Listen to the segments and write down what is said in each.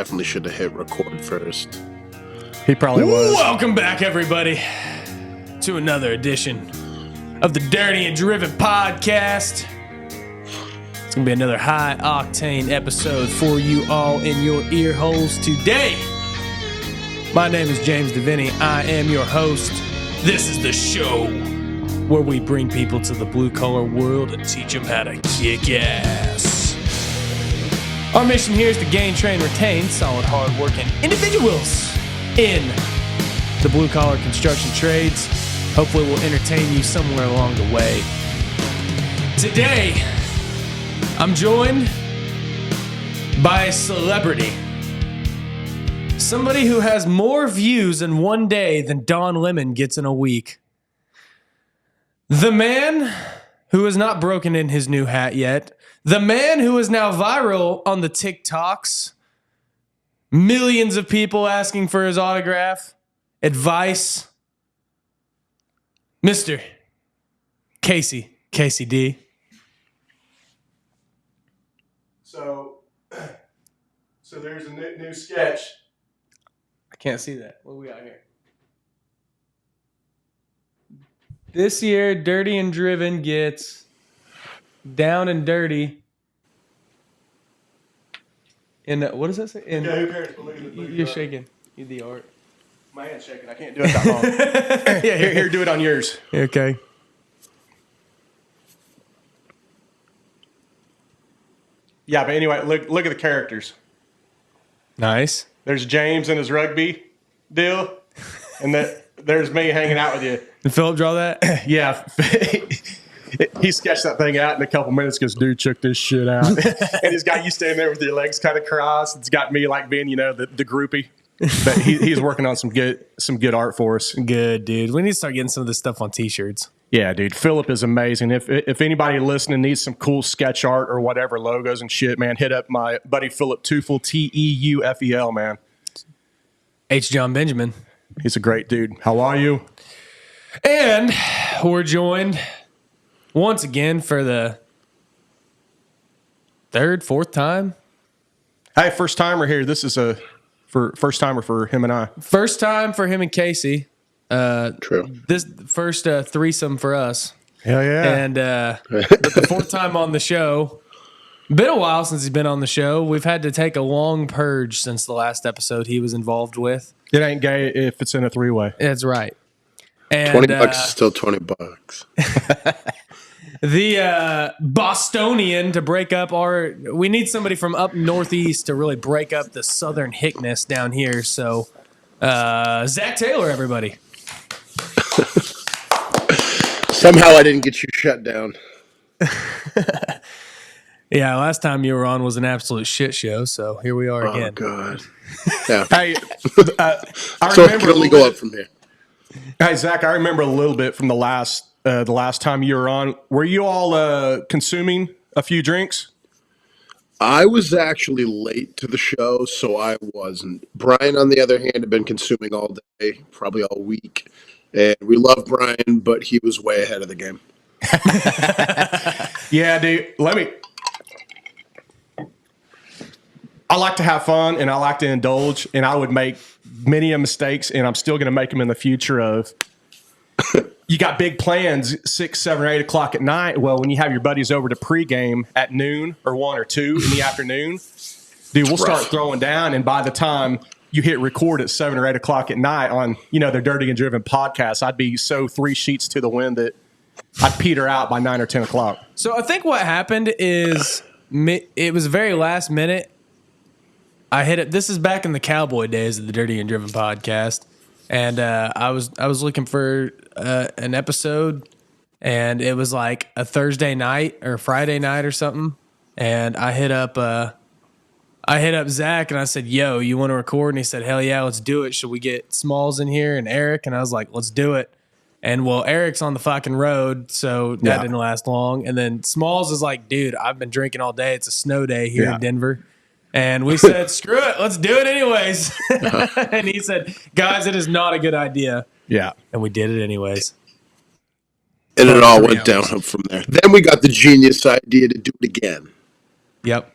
definitely should have hit record first. He probably was. Welcome back, everybody, to another edition of the Dirty and Driven Podcast. It's going to be another high-octane episode for you all in your ear holes today. My name is James DeVinny. I am your host. This is the show where we bring people to the blue-collar world and teach them how to kick ass. Our mission here is to gain, train, retain solid, hard-working individuals in the blue-collar construction trades. Hopefully we'll entertain you somewhere along the way. Today, I'm joined by a celebrity. Somebody who has more views in one day than Don Lemon gets in a week. The man who has not broken in his new hat yet. The man who is now viral on the TikToks. Millions of people asking for his autograph, advice. Mr. Casey D. So there's a new sketch. I can't see that. What do we got here? This year, Dirty and Driven gets Down and Dirty. In the, what does that say? In, Yeah, who cares? Look at you're shaking. You the art. My hand's shaking. I can't do it that long. Here, do it on yours. Okay. Yeah, but anyway, look at the characters. Nice. There's James and his rugby deal, and there's me hanging out with you. Did Philip draw that? Yeah. He sketched that thing out in a couple minutes. Goes, dude, check this shit out. And he's got you standing there with your legs kind of crossed. It's got me like being, the groupie. But he's working on some good art for us. Good, dude. We need to start getting some of this stuff on T-shirts. Yeah, dude. Philip is amazing. If anybody listening needs some cool sketch art or whatever, logos and shit, man, hit up my buddy Philip Teufel, Teufel, man. H. John Benjamin. He's a great dude. How are you? And we're joined once again for the fourth time. Hey, first timer here. This is first timer for him and I. First time for him and Casey. True. This first threesome for us. Hell yeah. And the fourth time on the show. Been a while since he's been on the show. We've had to take a long purge since the last episode he was involved with. It ain't gay if it's in a three-way. That's right. And, $20 is still $20. The Bostonian to break up we need somebody from up northeast to really break up the southern hickness down here. So, Zach Taylor, everybody. Somehow I didn't get you shut down. Yeah, last time you were on was an absolute shit show, so here we are again. Oh, God. Yeah. Hey, I So it remember can only go up from here. Hey, Zach, I remember a little bit from the last time you were on. Were you all consuming a few drinks? I was actually late to the show, so I wasn't. Brian, on the other hand, had been consuming all day, probably all week. And we love Brian, but he was way ahead of the game. Yeah, dude. I like to have fun and I like to indulge, and I would make many mistakes, and I'm still going to make them in the future. Of you got big plans 6, 7, or 8 o'clock at night. Well, when you have your buddies over to pregame at noon or 1 or 2 in the afternoon, dude, we'll start throwing down, and by the time you hit record at 7 or 8 o'clock at night on their Dirty and Driven podcast, I'd be so 3 sheets to the wind that I'd peter out by 9 or 10 o'clock. So I think what happened is it was very last minute. I hit it. This is back in the cowboy days of the Dirty and Driven podcast, and I was looking for an episode, and it was like a Thursday night or Friday night or something, and I hit up Zach and I said, "Yo, you want to record?" And he said, "Hell yeah, let's do it. Should we get Smalls in here and Eric?" And I was like, "Let's do it." And well, Eric's on the fucking road, so that didn't last long. And then Smalls is like, "Dude, I've been drinking all day. It's a snow day here in Denver." And we said, screw it, let's do it anyways. And he said, guys, it is not a good idea. Yeah. And we did it anyways. And it all went downhill from there. Then we got the genius idea to do it again. Yep.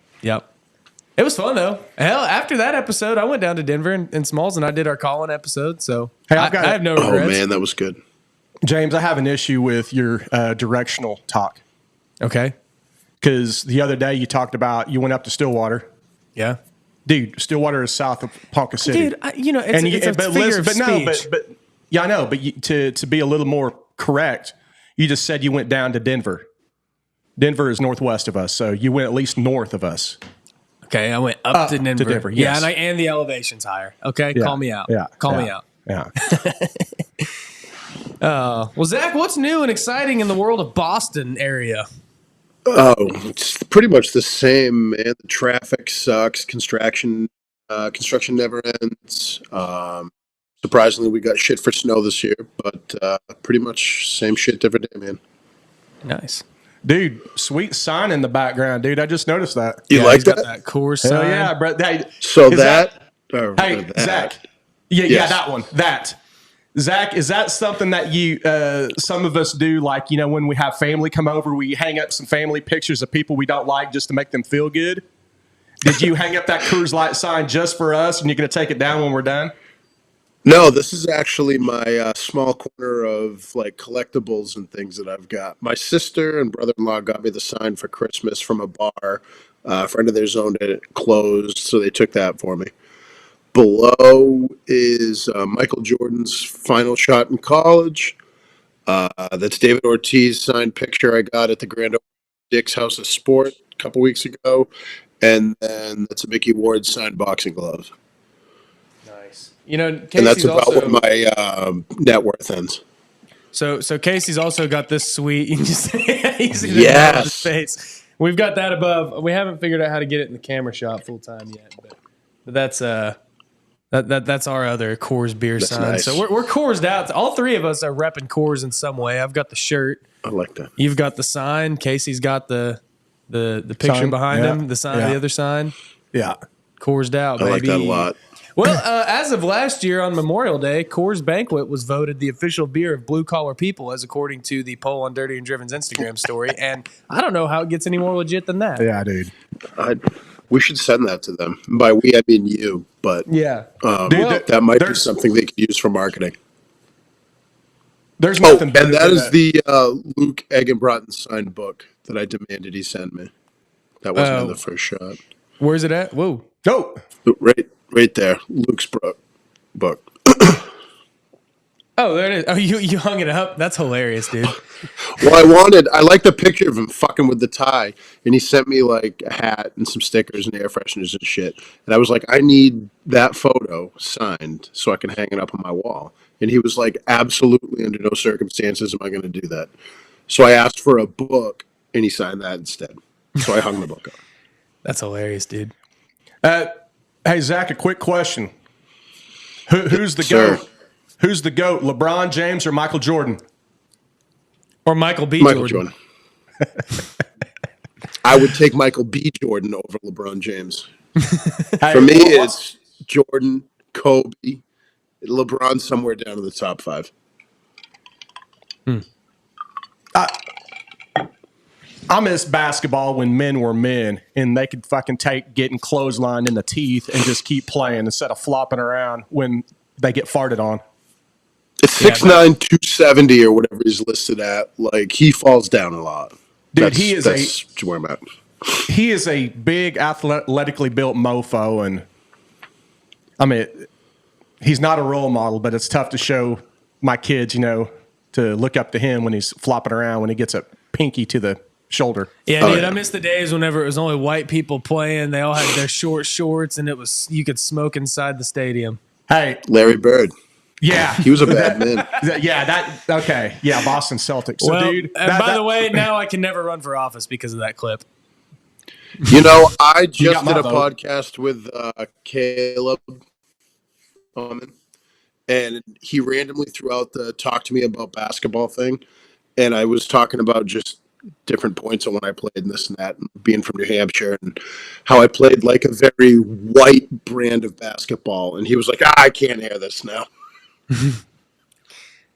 It was fun though. Hell, after that episode, I went down to Denver and Smalls and I did our call-in episode. So Hey, I have no regrets. Oh man, that was good. James, I have an issue with your directional talk. Okay. Because the other day you talked about you went up to Stillwater. Yeah. Dude, Stillwater is south of Ponca City. Dude, it's a figure of speech. Yeah, I know. But to be a little more correct, you just said you went down to Denver. Denver is northwest of us, so you went at least north of us. Okay, I went up to Denver. Yes. Yeah, and the elevation's higher. Okay, Yeah. call me out. Yeah. Call me out. Yeah. Well, Zach, what's new and exciting in the world of Boston area? Oh, it's pretty much the same, man. The traffic sucks. Construction never ends. Surprisingly, we got shit for snow this year, but pretty much same shit, different day, man. Nice. Dude, sweet sign in the background, dude. I just noticed that. You like he's got that? that Coors Hell sign. yeah, bro. Hey, So is hey, that. Zach. Yeah, Yes. that one. That. Zach, is that something that you, some of us do? Like, when we have family come over, we hang up some family pictures of people we don't like just to make them feel good. Did you hang up that Coors Light sign just for us, and you're going to take it down when we're done? No, this is actually my small corner of like collectibles and things that I've got. My sister and brother-in-law got me the sign for Christmas from a bar. A friend of theirs owned it, closed, so they took that for me. Below is Michael Jordan's final shot in college. That's David Ortiz signed picture I got at the Grand Opening of Dick's House of Sport a couple weeks ago. And then that's a Mickey Ward signed boxing glove. Nice. And that's Casey's about also what my net worth ends. so Casey's also got this sweet. You can just he's in Yes. his face. We've got that above. We haven't figured out how to get it in the camera shot full time yet, but that's that's our other Coors beer That's sign. nice. So we're Coorsed out. All three of us are repping Coors in some way. I've got the shirt. I like that. You've got the sign. Casey's got the picture Sign, behind yeah, him. The sign, yeah. the other sign. Yeah. Coorsed out, I baby. like that a lot. Well, as of last year on Memorial Day, Coors Banquet was voted the official beer of blue collar people, as according to the poll on Dirty and Driven's Instagram story. And I don't know how it gets any more legit than that. Yeah, dude. We should send that to them. By we, I mean you. But Yeah. Dude, that might be there's- something they could use for marketing. There's Oh, nothing better and that than is the Luke Eggenbrotten signed book that I demanded he send me. That wasn't in the first shot. Where's it at? Whoa. Go. Right there, Luke's book. Oh, there it is. Oh, you hung it up? That's hilarious, dude. Well, I like the picture of him fucking with the tie, and he sent me like a hat and some stickers and air fresheners and shit. And I was like, I need that photo signed so I can hang it up on my wall. And he was like, absolutely under no circumstances am I going to do that. So I asked for a book, and he signed that instead. So I hung the book up. That's hilarious, dude. Hey, Zach, a quick question. Who's the Sir. GOAT? Who's the GOAT, LeBron James or Michael Jordan? Or Michael B. Michael Jordan. Jordan. I would take Michael B. Jordan over LeBron James. Hey, For me, it's Jordan, Kobe, LeBron somewhere down in the top 5. I miss basketball when men were men and they could fucking take getting clotheslined in the teeth and just keep playing instead of flopping around when they get farted on. It's 6'9", 270 or whatever he's listed at. Like, he falls down a lot. Dude, That's where I'm at. He is a big athletically built mofo, and I mean, he's not a role model, but it's tough to show my kids, to look up to him when he's flopping around when he gets a pinky to the shoulder. Yeah, Oh, dude, yeah. I miss the days whenever it was only white people playing. They all had their short shorts, and you could smoke inside the stadium. Hey, Larry Bird. yeah, He was a bad man. okay, yeah, Boston Celtics. So, Well, dude, and by the way, now I can never run for office because of that clip. I just got my did a vote. podcast with Caleb and he randomly threw out the talk to me about basketball thing. And I was talking about just different points of when I played and this and that, and being from New Hampshire and how I played like a very white brand of basketball. And he was like, I can't air this now.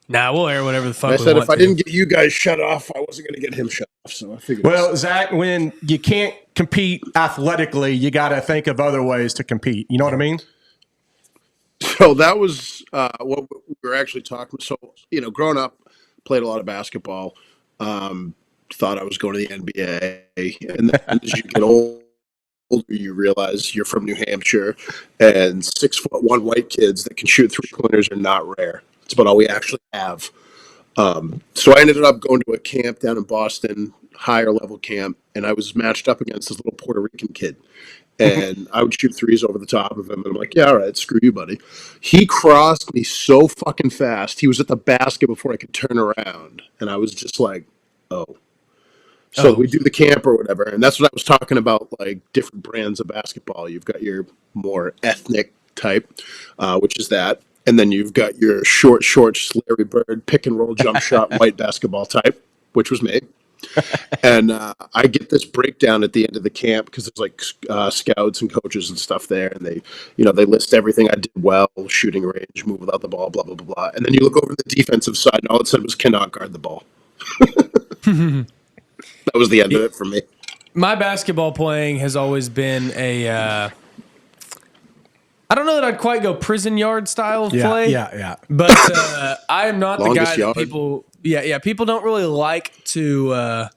Nah, we'll air whatever the fuck I we said want if I to. didn't get you guys shut off, I wasn't going to get him shut off. So I figured. Well, Zach, when you can't compete athletically, you got to think of other ways to compete. You know what I mean? So that was what we were actually talking. So growing up, played a lot of basketball. Thought I was going to the NBA, and then as you get older, you realize you're from New Hampshire, and 6'1" white kids that can shoot 3-pointers are not rare. It's about all we actually have. So I ended up going to a camp down in Boston, higher level camp, and I was matched up against this little Puerto Rican kid. And I would shoot threes over the top of him, and I'm like, yeah, all right, screw you, buddy. He crossed me so fucking fast. He was at the basket before I could turn around, and I was just like, oh. So we do the camp or whatever, and that's what I was talking about, like different brands of basketball. You've got your more ethnic type, which is that, and then you've got your short, Larry Bird, pick and roll, jump shot, white basketball type, which was me. And I get this breakdown at the end of the camp because there's like scouts and coaches and stuff there, and they list everything I did well, shooting range, move without the ball, blah blah blah blah. And then you look over the defensive side, and all it said was cannot guard the ball. That was the end of it for me. My basketball playing has always been a. I don't know that I'd quite go prison yard style of play. Yeah. But I am not the Longest guy yard. that people. Yeah. People don't really like to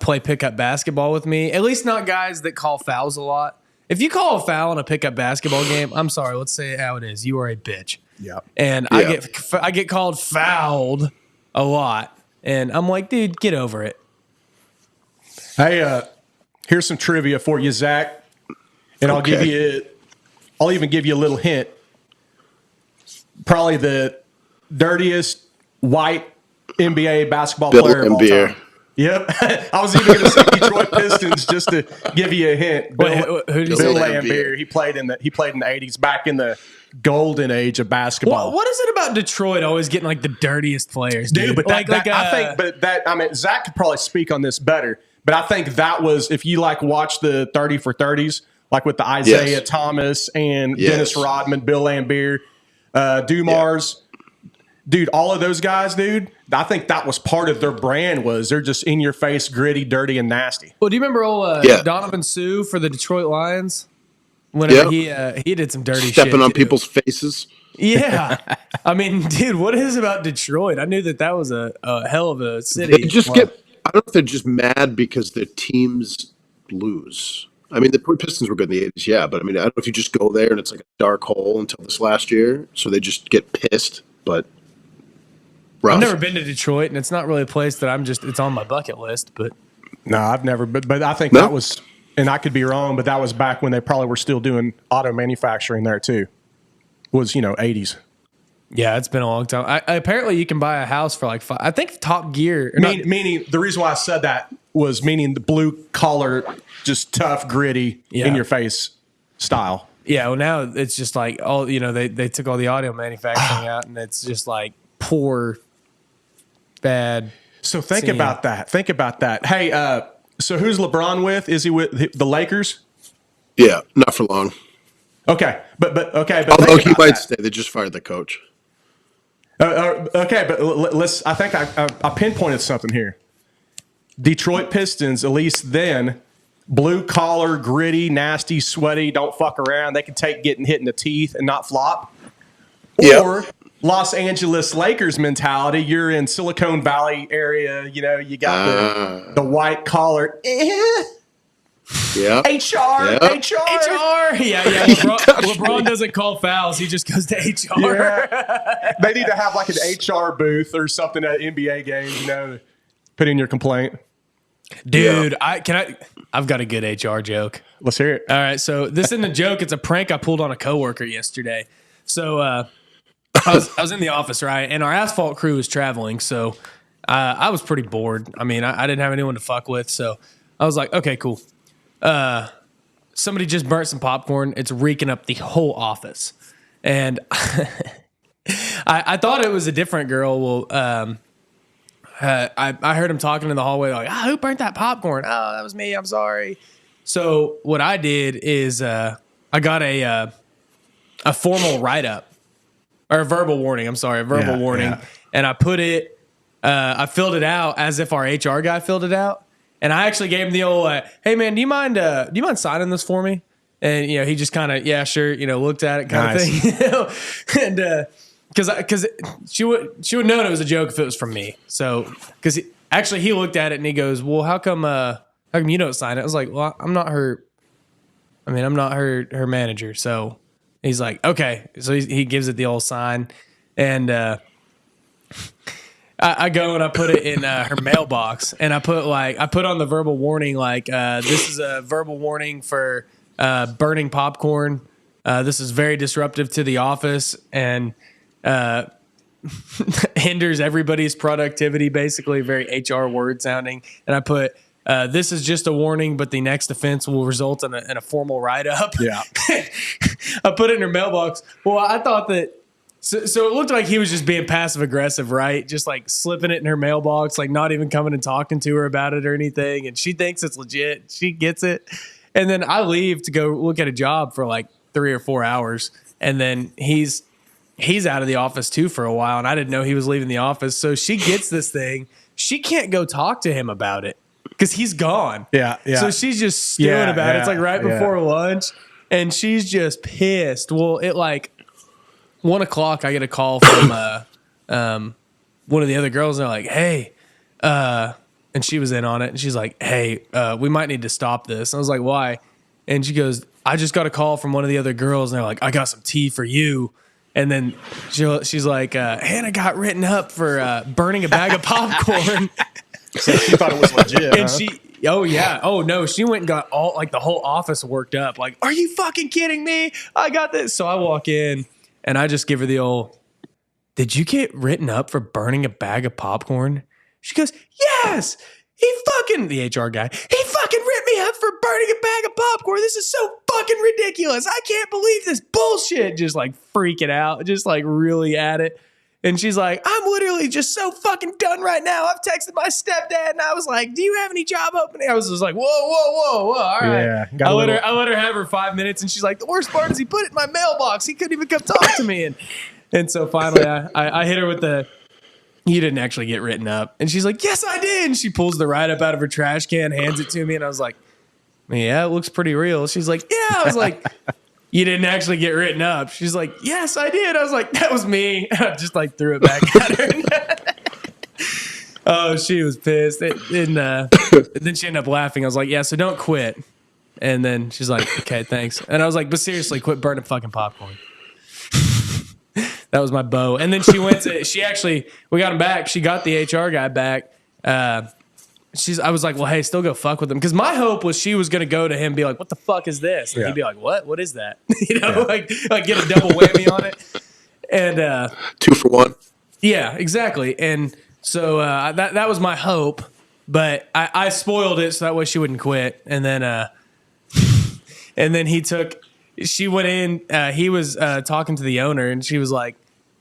play pickup basketball with me. At least not guys that call fouls a lot. If you call a foul in a pickup basketball game, I'm sorry. Let's say it how it is. You are a bitch. Yeah. And I get called fouled a lot, and I'm like, dude, get over it. Hey, here's some trivia for you, Zach, and I'll even give you a little hint. Probably the dirtiest white NBA basketball Bill player of all Laimbeer. time. Yep, I was even going to say Detroit Pistons just to give you a hint. Who did you Bill say? Laimbeer. He played in the '80s, back in the golden age of basketball. What is it about Detroit always getting like the dirtiest players, Dude, but I mean, Zach could probably speak on this better. But I think that was, if you like watch the 30 for 30s, like with the Isaiah Thomas and Dennis Rodman, Bill Laimbeer, Dumars, dude, all of those guys, dude, I think that was part of their brand. Was they're just in your face, gritty, dirty, and nasty. Well, do you remember old Donovan Sue for the Detroit Lions? Whenever he did some dirty Stepping shit on too. people's faces. Yeah. I mean, dude, what is it about Detroit? I knew that was a hell of a city. They just I don't know if they're just mad because their teams lose. I mean, the Pistons were good in the 80s, yeah, but I mean, I don't know if you just go there and it's like a dark hole until this last year, so they just get pissed, but rough. I've never been to Detroit, and it's not really a place that it's on my bucket list, but. No, I've never, but I think that was, and I could be wrong, but that was back when they probably were still doing auto manufacturing there too. Was, 80s. Yeah, it's been a long time. Apparently, you can buy a house for like I think Top Gear. Meaning, the reason why I said that was meaning the blue collar, just tough, gritty, in your face style. Yeah, well, now it's just like all they took all the audio manufacturing out, and it's just like poor, bad. So think about that. Think about that. Hey, so who's LeBron with? Is he with the Lakers? Yeah, not for long. Okay, but Although he might stay, they just fired the coach. Okay, but let's. I think I pinpointed something here. Detroit Pistons, at least then, blue collar, gritty, nasty, sweaty, don't fuck around. They can take getting hit in the teeth and not flop. Or Los Angeles Lakers mentality. You're in Silicon Valley area. You got the white collar. Yeah. HR. Yeah. LeBron doesn't call fouls. He just goes to HR. Yeah. They need to have like an HR booth or something at NBA games, to put in your complaint. Dude, I've got a good HR joke. Let's hear it. All right, so this isn't a joke. It's a prank I pulled on a coworker yesterday. So I was in the office, right? And our asphalt crew was traveling. So I was pretty bored. I mean, I didn't have anyone to fuck with. So I was like, okay, cool. Somebody just burnt some popcorn. It's reeking up the whole office. And I thought it was a different girl. Well, I heard him talking in the hallway like, who burnt that popcorn? Oh, that was me. I'm sorry. So what I did is I got a formal write-up or a verbal warning. I'm sorry, a verbal warning. Yeah. And I put it, I filled it out as if our HR guy filled it out. And I actually gave him the old, hey man, do you mind signing this for me? And, he just kind of, yeah, sure, looked at it kind of thing. And, because she would know it was a joke if it was from me. So, because he looked at it and he goes, well, how come you don't sign it? I was like, well, I'm not her manager. So he's like, okay. So he gives it the old sign. And, I go and I put it in her mailbox, and I put on the verbal warning, this is a verbal warning for burning popcorn. This is very disruptive to the office and hinders everybody's productivity, basically very HR word sounding. And I put, this is just a warning, but the next offense will result in a formal write-up. Yeah. I put it in her mailbox. Well, I thought that, so it looked like he was just being passive aggressive, right? Just like slipping it in her mailbox, like not even coming and talking to her about it or anything. And she thinks it's legit. She gets it. And then I leave to go look at a job for like 3 or 4 hours. And then he's out of the office too for a while. And I didn't know he was leaving the office. So she gets this thing. She can't go talk to him about it because he's gone. Yeah. So she's just stewing about it. It's like right before lunch. And she's just pissed. Well, 1:00, I get a call from one of the other girls, and they're like, hey, and she was in on it, and she's like, hey, we might need to stop this. And I was like, why? And she goes, I just got a call from one of the other girls, and they're like, I got some tea for you. And then she's like, Hannah got written up for burning a bag of popcorn. So she thought it was legit. And she went and got the whole office worked up. Like, are you fucking kidding me? I got this. So I walk in. And I just give her the old, did you get written up for burning a bag of popcorn? She goes, yes, the HR guy, he fucking ripped me up for burning a bag of popcorn. This is so fucking ridiculous. I can't believe this bullshit. Just like freaking out, just like really at it. And she's like, I'm literally just so fucking done right now. I've texted my stepdad and I was like, do you have any job opening? I was just like, whoa. All right. Yeah, I let her have her 5 minutes. And she's like, the worst part is he put it in my mailbox. He couldn't even come talk to me. And so finally I hit her with you didn't actually get written up. And she's like, yes, I did. And she pulls the write-up out of her trash can, hands it to me. And I was like, yeah, it looks pretty real. She's like, yeah. I was like, you didn't actually get written up. She's like, yes, I did. I was like, that was me. I just like threw it back at her. Oh, she was pissed. And then she ended up laughing. I was like, yeah, so don't quit. And then she's like, okay, thanks. And I was like, but seriously, quit burning fucking popcorn. That was my bow. And then we got him back. She got the HR guy back. I was like, well, hey, still go fuck with him. Because my hope was she was going to go to him and be like, what the fuck is this? And he'd be like, what? What is that? Like get a double whammy on it. And 2 for 1. Yeah, exactly. And so that was my hope. But I spoiled it so that way she wouldn't quit. And then she went in, he was talking to the owner, and she was like,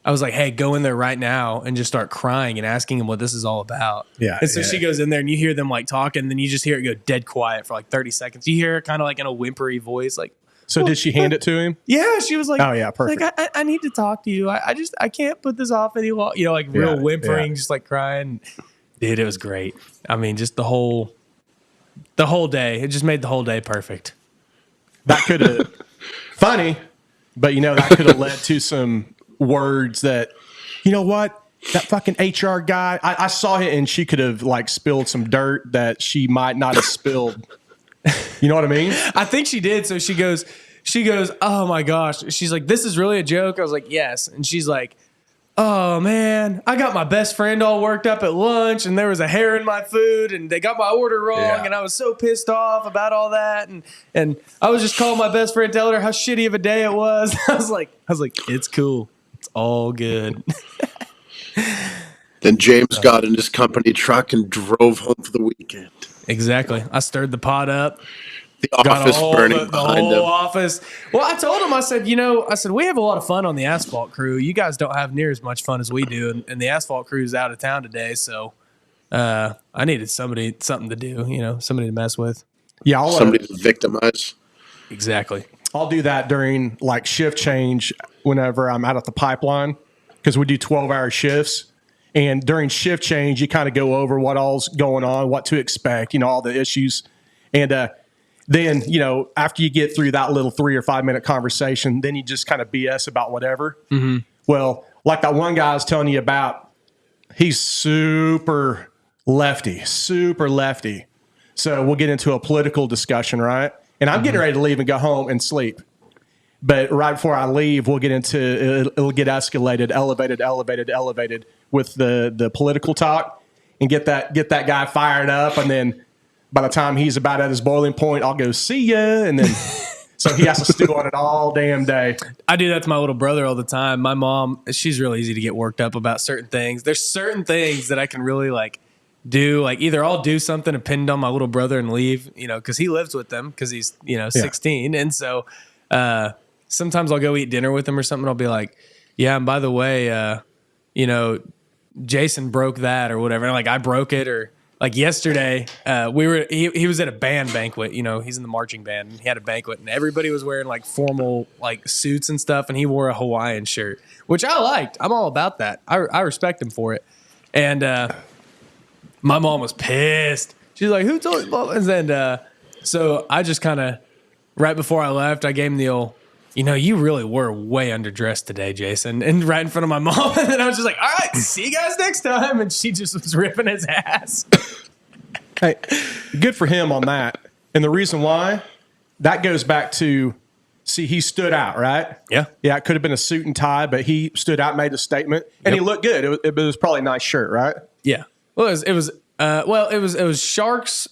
I was like, hey, go in there right now and just start crying and asking him what this is all about. Yeah. And so she goes in there and you hear them like talking, and then you just hear it go dead quiet for like 30 seconds. You hear her kind of like in a whimpery voice, like, so did she hand it to him? Yeah. She was like, oh yeah, perfect. Like, I need to talk to you. I can't put this off any longer. Like real whimpering, just like crying. Dude, it was great. I mean, just the whole day. It just made the whole day perfect. That could have funny, but that could have led to some words that, you know what, that fucking HR guy, I saw it, and she could have like spilled some dirt that she might not have spilled. You know what I mean? I think she did. So she goes, oh my gosh. She's like, this is really a joke? I was like, yes. And she's like, oh man, I got my best friend all worked up at lunch, and there was a hair in my food, and they got my order wrong, and I was so pissed off about all that, and I was just calling my best friend, telling her how shitty of a day it was. I was like, it's cool, it's all good. Then James got in his company truck and drove home for the weekend. Exactly. I stirred the pot up. The office burning behind him. The whole office. Well, I told him, I said, we have a lot of fun on the asphalt crew. You guys don't have near as much fun as we do. And the asphalt crew is out of town today. So I needed something to do, somebody to mess with. Yeah. Somebody to victimize. Exactly. I'll do that during like shift change whenever I'm out at the pipeline because we do 12-hour shifts. And during shift change, you kind of go over what all's going on, what to expect, all the issues. And then, after you get through that little 3 or 5 minute conversation, then you just kind of BS about whatever. Mm-hmm. Well, like that one guy I was telling you about, he's super lefty. So we'll get into a political discussion, right? And I'm getting ready to leave and go home and sleep. But right before I leave, we'll get into it'll get escalated, elevated with the political talk, and get that guy fired up. And then by the time he's about at his boiling point, I'll go see ya, and then so he has to stew on it all damn day. I do that to my little brother all the time. My mom, she's real easy to get worked up about certain things. There's certain things that I can really do. Like either I'll do something to pin on my little brother and leave, because he lives with them because he's 16, and so. Sometimes I'll go eat dinner with him or something. I'll be like, yeah, and by the way, Jason broke that or whatever. And I broke it. Or like yesterday, he was at a band banquet. He's in the marching band. And he had a banquet, and everybody was wearing formal suits and stuff. And he wore a Hawaiian shirt, which I liked. I'm all about that. I respect him for it. And my mom was pissed. She's like, "Who told you?" And then so I just kind of right before I left, I gave him the old. You really were way underdressed today, Jason, and right in front of my mom. And then I was just like, all right, see you guys next time. And she just was ripping his ass. Hey, good for him on that. And the reason why, that goes back to, he stood out, right? Yeah. Yeah, it could have been a suit and tie, but he stood out, made a statement, and he looked good. It was probably a nice shirt, right? Yeah. Well, it was sharks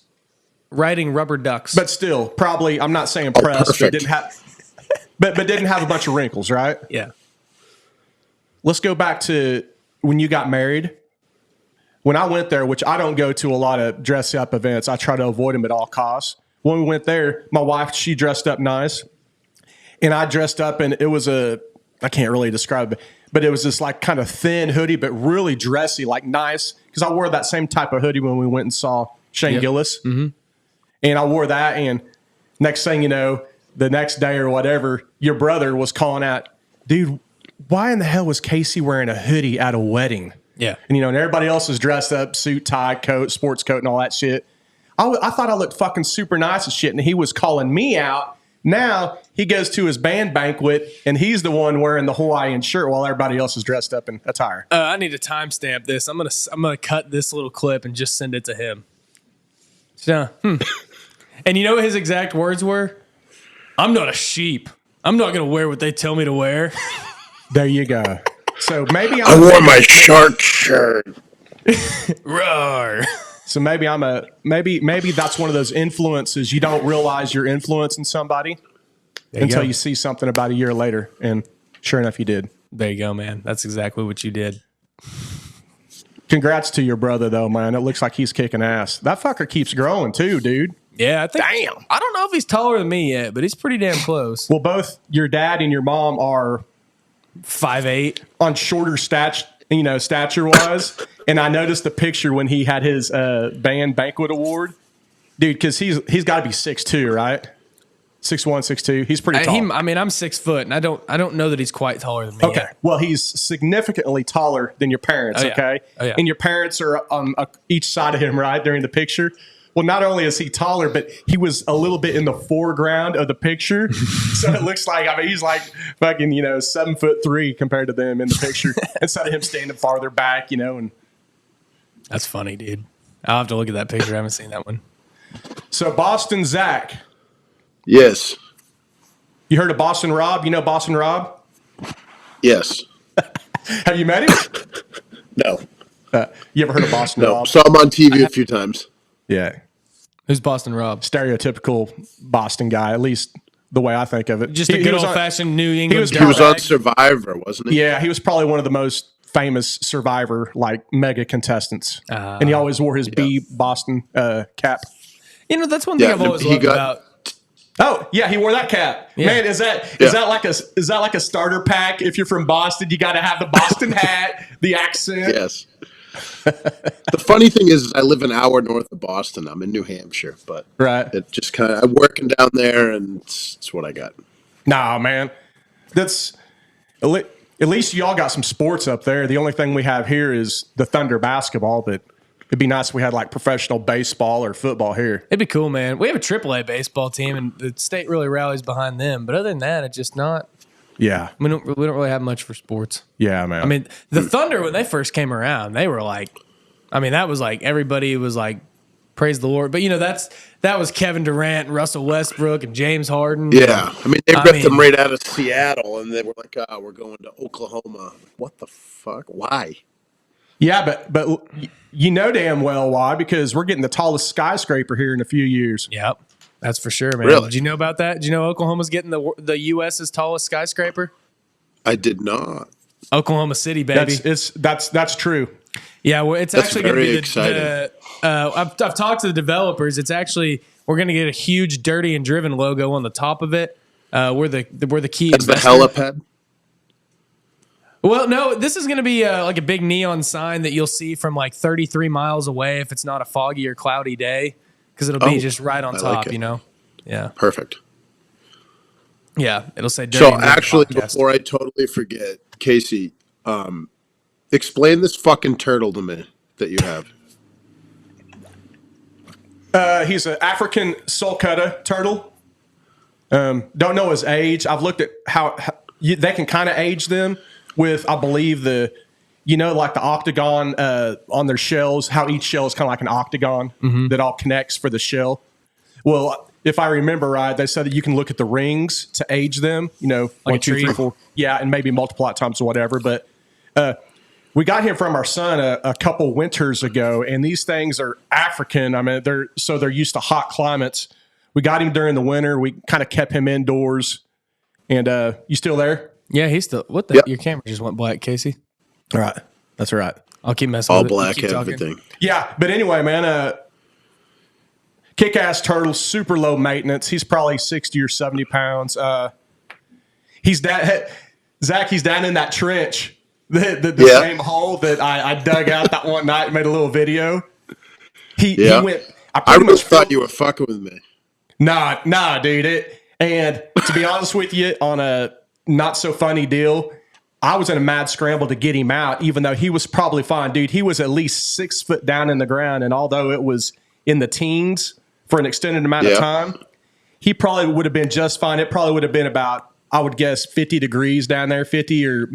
riding rubber ducks. But still, probably, I'm not saying pressed, but didn't have... But didn't have a bunch of wrinkles, right? Yeah. Let's go back to when you got married. When I went there, which I don't go to a lot of dress up events, I try to avoid them at all costs. When we went there, my wife, she dressed up nice. And I dressed up, and it was I can't really describe it, but it was this kind of thin hoodie, but really dressy, nice. Because I wore that same type of hoodie when we went and saw Shane Gillis. Mm-hmm. And I wore that, and next thing you know, the next day or whatever, your brother was calling out, dude, why in the hell was Casey wearing a hoodie at a wedding? Yeah. And, and everybody else is dressed up, suit, tie, coat, sports coat, and all that shit. I thought I looked fucking super nice and shit, and he was calling me out. Now he goes to his band banquet, and he's the one wearing the Hawaiian shirt while everybody else is dressed up in attire. I need to timestamp this. I'm gonna cut this little clip and just send it to him. So, And you know what his exact words were? I'm not a sheep. I'm not going to wear what they tell me to wear. There you go. So maybe I wore my shark shirt. Roar. So maybe maybe that's one of those influences. You don't realize you're influencing somebody until you see something about a year later. And sure enough, you did. There you go, man. That's exactly what you did. Congrats to your brother, though, man. It looks like he's kicking ass. That fucker keeps growing, too, dude. Yeah, I think. Damn. I don't know if he's taller than me yet, but he's pretty damn close. Well, both your dad and your mom are 5'8" on shorter stature-wise. And I noticed the picture when he had his band banquet award. Dude, because he's got to be 6'2", right? 6'1", 6'2". He's pretty tall. I'm 6 foot, and I don't know that he's quite taller than me. Okay. Yet. Well, he's significantly taller than your parents, okay? Oh, yeah. And your parents are on each side of him, right, during the picture? Well, not only is he taller, but he was a little bit in the foreground of the picture. So it looks like, he's fucking, 7'3" compared to them in the picture. Instead of him standing farther back, and that's funny, dude. I'll have to look at that picture. I haven't seen that one. So Boston Zach. Yes. You heard of Boston Rob? You know Boston Rob? Yes. Have you met him? No. You ever heard of Boston No. Rob? Saw him on TV a few times. Yeah. Who's Boston Rob? Stereotypical Boston guy, at least the way I think of it. Just a good old-fashioned New England. He was on Survivor, wasn't he? Yeah, he was probably one of the most famous Survivor, mega contestants. And he always wore his B Boston cap. That's one thing I've always loved about. Oh yeah, he wore that cap. Yeah. Man, is that like a starter pack? If you're from Boston, you got to have the Boston hat, the accent. Yes. The funny thing is, I live an hour north of Boston. I'm in New Hampshire, but right, it just I'm working down there, and it's what I got. Nah, man. That's at least y'all got some sports up there. The only thing we have here is the Thunder basketball, but it'd be nice if we had like professional baseball or football here. It'd be cool, man. We have a AAA baseball team, and the state really rallies behind them. But other than that, it's just not. Yeah. We don't really have much for sports. Yeah, man. I mean, the Thunder, when they first came around, they were like, I mean, that was like everybody was like, praise the Lord. But that was Kevin Durant, and Russell Westbrook, and James Harden. Yeah, I mean, they ripped them right out of Seattle, and they were like, "Oh, we're going to Oklahoma." What the fuck? Why? Yeah, but you know damn well why, because we're getting the tallest skyscraper here in a few years. Yep, that's for sure, man. Really? Did you know about that? Did you know Oklahoma's getting the U.S.'s tallest skyscraper? I did not. Oklahoma City, baby. That's true. Yeah, well, it's That's actually going to very be exciting. I've talked to the developers. It's actually we're going to get a huge Dirty and Driven logo on the top of it. We're the key. That's the investor. helipad. Well, no, this is going to be like a big neon sign that you'll see from like 33 miles away if it's not a foggy or cloudy day, because it'll be just right on I top. like it. Yeah, Perfect. yeah. It'll say Dirty So and Driven actually, Podcast. before I totally forget, Casey, explain this fucking turtle to me that you have. He's an African sulcata turtle. Don't know his age. I've looked at how they can kind of age them with, I believe, like the octagon on their shells, how each shell is kind of like an octagon that all connects for the shell. Well, if I remember right, they said that you can look at the rings to age them, Like 1, a 2, tree? 3, 4. Yeah, and maybe multiply it times or whatever. But we got him from our son a couple winters ago, and these things are African. I mean, they're used to hot climates. We got him during the winter. We kind of kept him indoors. And you still there? Yeah, he's still. What the? Yep. Your camera just went black, Casey. All right. That's right. I'll keep messing All with it. You black, keep talking. everything. Yeah, but anyway, man, kick-ass turtle, super low maintenance. He's probably 60 or 70 pounds. He's down in that trench, the same hole that I dug out that one night and made a little video. He went. I really thought you were fucking with me. Nah, dude. And to be honest with you, on a not so funny deal, I was in a mad scramble to get him out, even though he was probably fine, dude. He was at least 6 foot down in the ground, and although it was in the teens for an extended amount of time, he probably would have been just fine. It probably would have been about, I would guess, 50 degrees down there, 50 or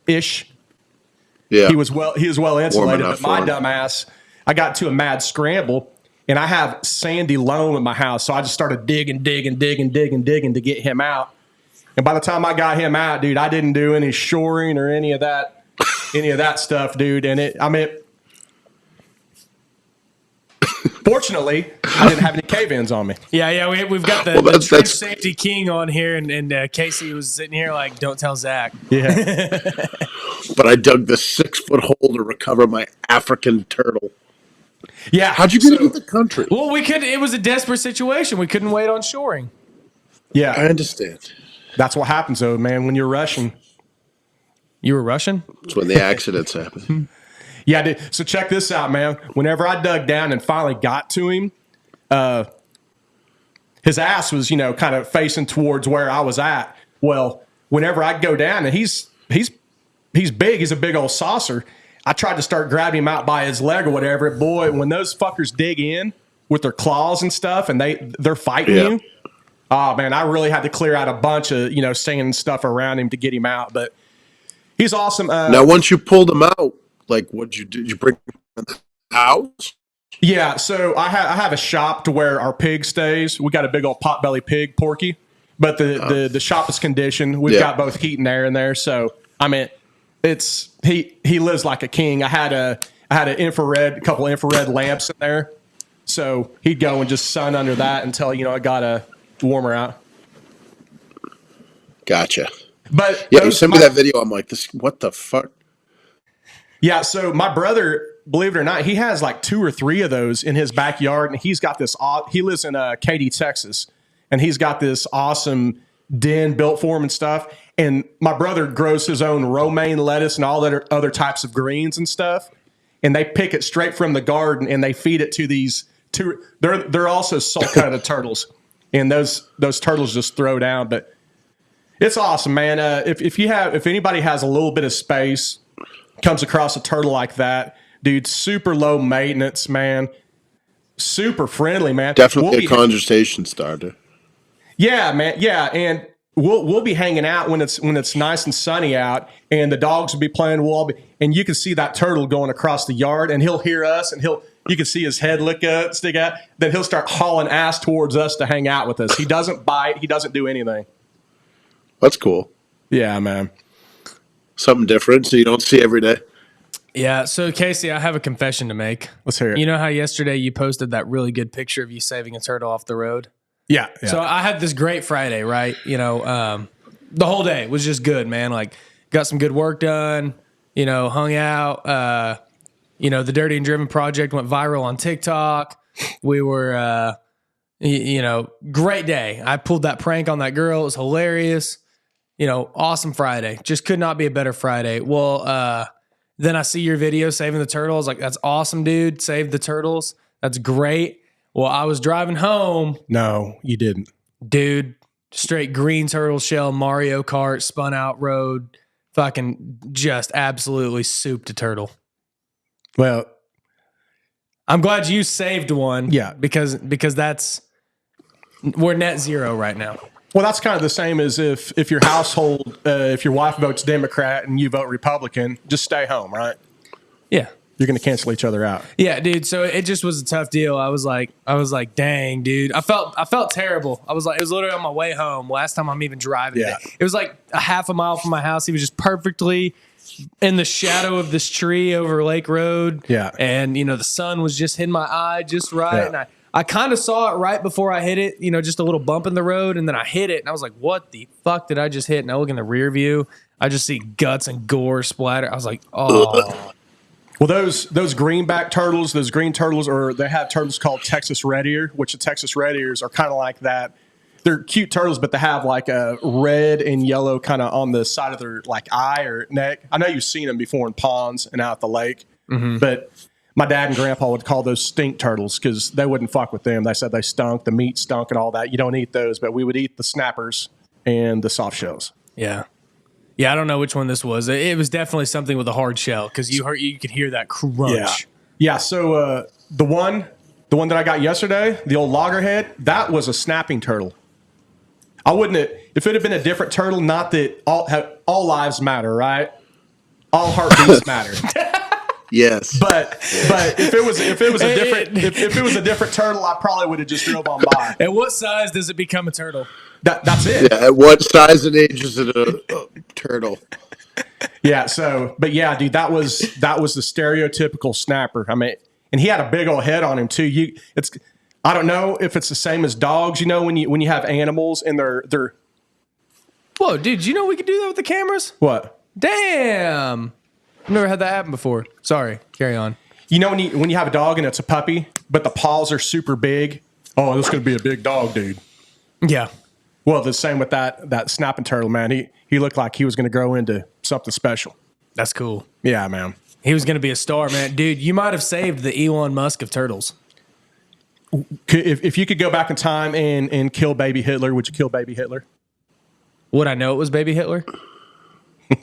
ish. Yeah, He was well insulated, enough but my for him. dumb ass, I got to a mad scramble, and I have sandy loam in my house, so I just started digging to get him out. And by the time I got him out, dude, I didn't do any shoring or any of that stuff, dude. And fortunately, I didn't have any cave-ins on me. Yeah. We've got the that's- trench safety king on here, and Casey was sitting here like, "Don't tell Zach." Yeah. but I dug the 6 foot hole to recover my African turtle. Yeah. How'd you get into the country? Well, we could. It was a desperate situation. We couldn't wait on shoring. Yeah. I understand. That's what happens, though, man, when you're rushing. You were Russian? It's when the accidents happen. Yeah, dude. So check this out, man. Whenever I dug down and finally got to him, his ass was, kind of facing towards where I was at. Well, whenever I go down, and he's big, he's a big old saucer. I tried to start grabbing him out by his leg or whatever. Boy, when those fuckers dig in with their claws and stuff, and they're fighting you. Oh man, I really had to clear out a bunch of sand stuff around him to get him out. But he's awesome. Now, once you pulled him out, like, what'd you do? Did you bring him in the house? Yeah, so I have a shop to where our pig stays. We got a big old potbelly pig, Porky, but the shop is conditioned. We've got both heat and air in there, so I mean, it's he lives like a king. I had a couple infrared lamps in there, so he'd go and just sun under that until it got a warmer out. Gotcha. But Yeah, you sent me that video. I'm like, what the fuck? Yeah, so my brother, believe it or not, he has like 2 or 3 of those in his backyard, and he's got this. He lives in Katy, Texas, and he's got this awesome den built for him and stuff. And my brother grows his own romaine lettuce and all that other types of greens and stuff. And they pick it straight from the garden, and they feed it to these 2. They're also sulcata turtles, and those turtles just throw down. But It's awesome, man. If anybody has a little bit of space, comes across a turtle like that, dude, super low maintenance, man. Super friendly, man. Definitely a conversation starter. Yeah, man. Yeah, and we'll be hanging out when it's nice and sunny out, and the dogs will be playing. And you can see that turtle going across the yard, and he'll hear us, and you can see his head stick out. Then he'll start hauling ass towards us to hang out with us. He doesn't bite. He doesn't do anything. That's cool. Yeah, man. Something different, so you don't see every day. Yeah, so Casey, I have a confession to make. Let's hear it. You know how yesterday you posted that really good picture of you saving a turtle off the road? Yeah. So I had this great Friday, right? The whole day was just good, man. Like, got some good work done, hung out. The Dirty and Driven project went viral on TikTok. We were, great day. I pulled that prank on that girl. It was hilarious. Awesome Friday. Just could not be a better Friday. Well, then I see your video saving the turtles. Like, that's awesome, dude. Save the turtles. That's great. Well, I was driving home. No, you didn't. Dude, straight green turtle shell, Mario Kart, spun out road, fucking just absolutely souped a turtle. Well, I'm glad you saved one. Yeah. Because we're net zero right now. Well, that's kind of the same as if your household, if your wife votes Democrat and you vote Republican, just stay home, right? Yeah. You're going to cancel each other out. Yeah, dude. So it just was a tough deal. I was like, dang, dude. I felt terrible. I was like, it was literally on my way home. Last time I'm even driving. Yeah. It was like a half a mile from my house. He was just perfectly in the shadow of this tree over Lake Road. Yeah. And, the sun was just hitting my eye just right. Yeah. And I kind of saw it right before I hit it, just a little bump in the road. And then I hit it and I was like, what the fuck did I just hit? And I look in the rear view. I just see guts and gore splatter. I was like, oh. Well, those greenback turtles, those green turtles, or they have turtles called Texas red ear, which the Texas red ears are kind of like that. They're cute turtles, but they have like a red and yellow kind of on the side of their like eye or neck. I know you've seen them before in ponds and out at the lake, but my dad and grandpa would call those stink turtles because they wouldn't fuck with them. They said they stunk, the meat stunk and all that. You don't eat those, but we would eat the snappers and the soft shells. Yeah. Yeah, I don't know which one this was. It was definitely something with a hard shell because you could hear that crunch. Yeah. So the one that I got yesterday, the old loggerhead, that was a snapping turtle. I wouldn't have, if it had been a different turtle. Not that all lives matter, right? All heartbeats matter. Yes, but if it was a different turtle, I probably would have just drove on by. At what size does it become a turtle? That's it. Yeah, at what size and age is it a turtle? Yeah. So, but yeah, dude, that was the stereotypical snapper. I mean, and he had a big old head on him too. I don't know if it's the same as dogs. When you have animals and they're. Whoa, dude! You know we could do that with the cameras. What? Damn! I've never had that happen before. Sorry. Carry on. When you have a dog and it's a puppy, but the paws are super big. Oh, this is gonna be a big dog, dude. Yeah. Well, the same with that snapping turtle, man. He looked like he was going to grow into something special. That's cool. Yeah, man. He was going to be a star, man. Dude, you might have saved the Elon Musk of turtles. If you could go back in time and kill baby Hitler, would you kill baby Hitler? Would I know it was baby Hitler? I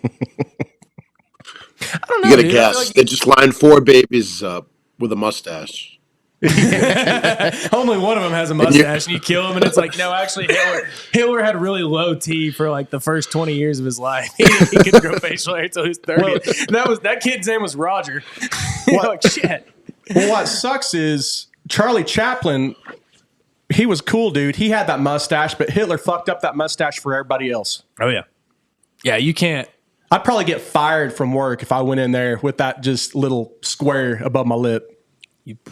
don't know. You gotta guess. They just lined 4 babies up with a mustache. Only one of them has a mustache, and you kill him, and it's like, no, actually, Hitler had really low T for like the first 20 years of his life. He could grow facial hair until he was 30. Well, that kid's name was Roger. Like, shit. Well, what sucks is Charlie Chaplin. He was cool, dude. He had that mustache, but Hitler fucked up that mustache for everybody else. Oh yeah, yeah. You can't. I'd probably get fired from work if I went in there with that just little square above my lip.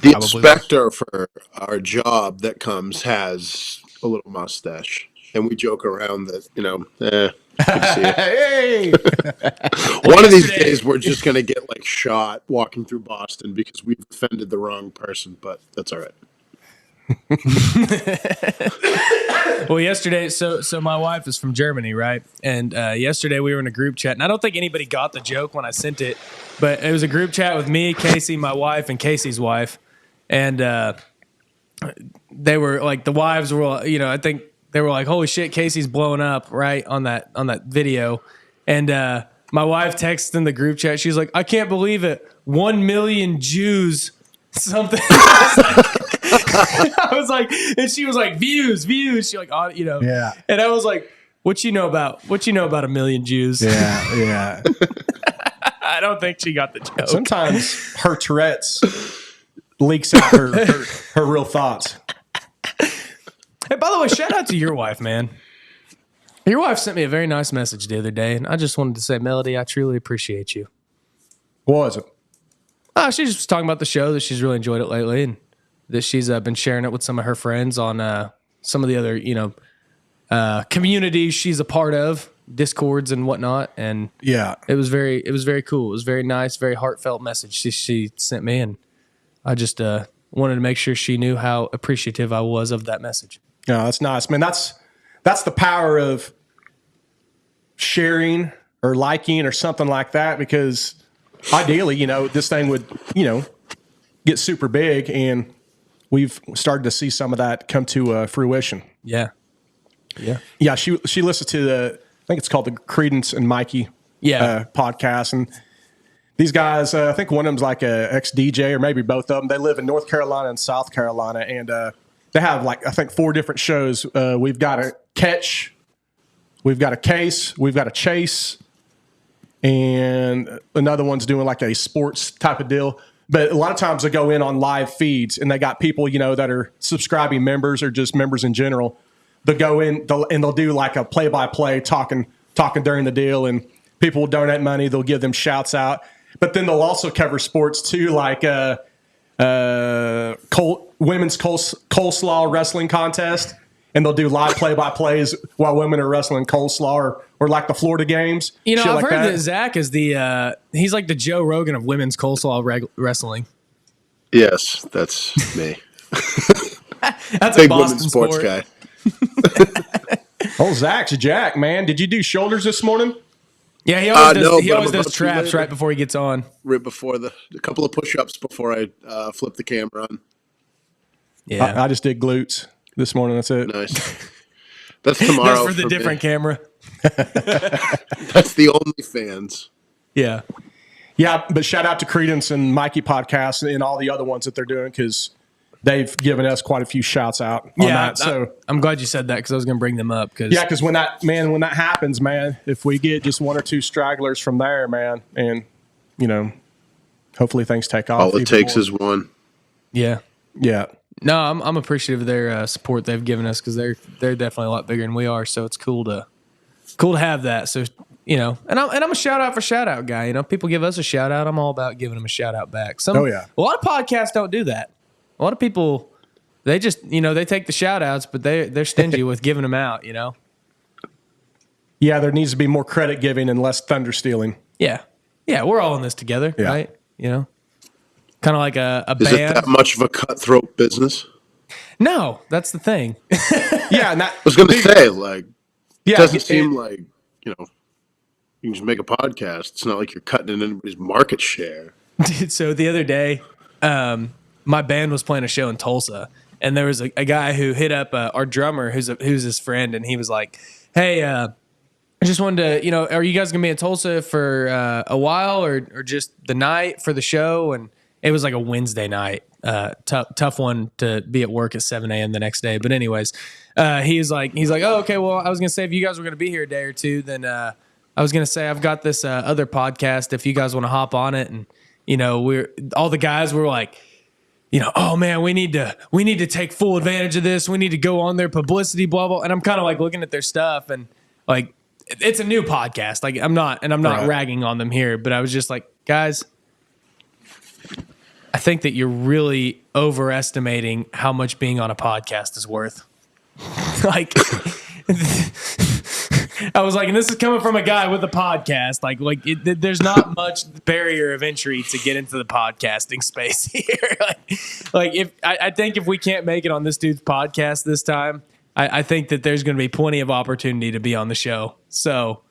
The inspector for our job that comes has a little mustache, and we joke around that, good to see it. Hey! One of these days, we're just going to get shot walking through Boston because we've offended the wrong person, but that's all right. Well, yesterday, so my wife is from Germany, right? And yesterday we were in a group chat, and I don't think anybody got the joke when I sent it, but it was a group chat with me, Casey, my wife, and Casey's wife, and they were the wives were, I think holy shit, Casey's blowing up right on that video. And my wife texted in the group chat. She's like, I can't believe it. 1 million Jews, something. I was like, and she was like, views. She like, oh, you know. Yeah. And I was like, what you know about 1 million Jews? Yeah. I don't think she got the joke. Sometimes her Tourette's leaks out her real thoughts. Hey, by the way, shout out to your wife, man. Your wife sent me a very nice message the other day, and I just wanted to say, Melody, I truly appreciate you. What was it? She just was talking about the show, that she's really enjoyed it lately, and that she's been sharing it with some of her friends on some of the other, communities she's a part of, Discords and whatnot. And Yeah. it was very cool. It was very nice, very heartfelt message she sent me, and I just wanted to make sure she knew how appreciative I was of that message. Yeah, that's nice, man. That's the power of sharing or liking or something like that, because ideally, this thing would, get super big, and we've started to see some of that come to fruition. Yeah. She listened to I think it's called the Credence and Mikey podcast, and these guys, I think one of them's like a ex-DJ, or maybe both of them. They live in North Carolina and South Carolina, and they have I think 4 different shows. We've got a Catch, we've got a Case, we've got a Chase, and another one's doing like a sports type of deal. But a lot of times they go in on live feeds, and they got people, that are subscribing members or just members in general. They'll go in and they'll do like a play-by-play talking during the deal, and people will donate money. They'll give them shouts out. But then they'll also cover sports too, like women's coleslaw wrestling contest, and they'll do live play-by-plays while women are wrestling coleslaw, or like the Florida games. I've like heard that Zach is he's like the Joe Rogan of women's coleslaw wrestling. Yes, that's me. That's Big a Boston women's sports guy. Oh, Zach's Jack, man. Did you do shoulders this morning? Yeah, he always does, no, he but always I'm about does to traps later. right before he gets on. Right before a couple of push-ups before I flip the camera on. Yeah. I just did glutes this morning. That's it. Nice. That's tomorrow. That's for the different camera. That's the only fans. Yeah. Yeah, but shout out to Credence and Mikey podcast and all the other ones that they're doing, because they've given us quite a few shouts out on that. So I'm glad you said that, because I was going to bring them up. because when that happens, man, if we get just 1 or 2 stragglers from there, man, and hopefully things take off. All it takes is one. Yeah. Yeah. No, I'm appreciative of their support they've given us, because they're definitely a lot bigger than we are. So it's cool to have that. So and I'm a shout out for shout out guy. People give us a shout out. I'm all about giving them a shout out back. A lot of podcasts don't do that. A lot of people, they just they take the shout outs, but they're stingy with giving them out. Yeah, there needs to be more credit giving and less thunder stealing. Yeah, we're all in this together, right? Kind of like a Is band. it that much of a cutthroat business? No, that's the thing. Yeah, and I was going to say, it doesn't seem like, you can just make a podcast. It's not like you're cutting in anybody's market share. Dude, so the other day, my band was playing a show in Tulsa, and there was a guy who hit up our drummer, who's his friend, and he was like, "Hey, I just wanted to, are you guys gonna be in Tulsa for a while, or just the night for the show?" And it was like a Wednesday night, tough one to be at work at 7 a.m. the next day. But anyways, he's like, "Oh, okay. Well, I was gonna say if you guys were gonna be here a day or two, then I was gonna say I've got this other podcast if you guys want to hop on it." And all the guys were like, oh man, we need to take full advantage of this. We need to go on their publicity, blah blah. And I'm kind of like looking at their stuff, and like it's a new podcast. Like I'm not Right. ragging on them here, but I was just like, guys, I think that you're really overestimating how much being on a podcast is worth. Like, I was like, and this is coming from a guy with a podcast. There's not much barrier of entry to get into the podcasting space here. I think if we can't make it on this dude's podcast this time, I think that there's going to be plenty of opportunity to be on the show. So,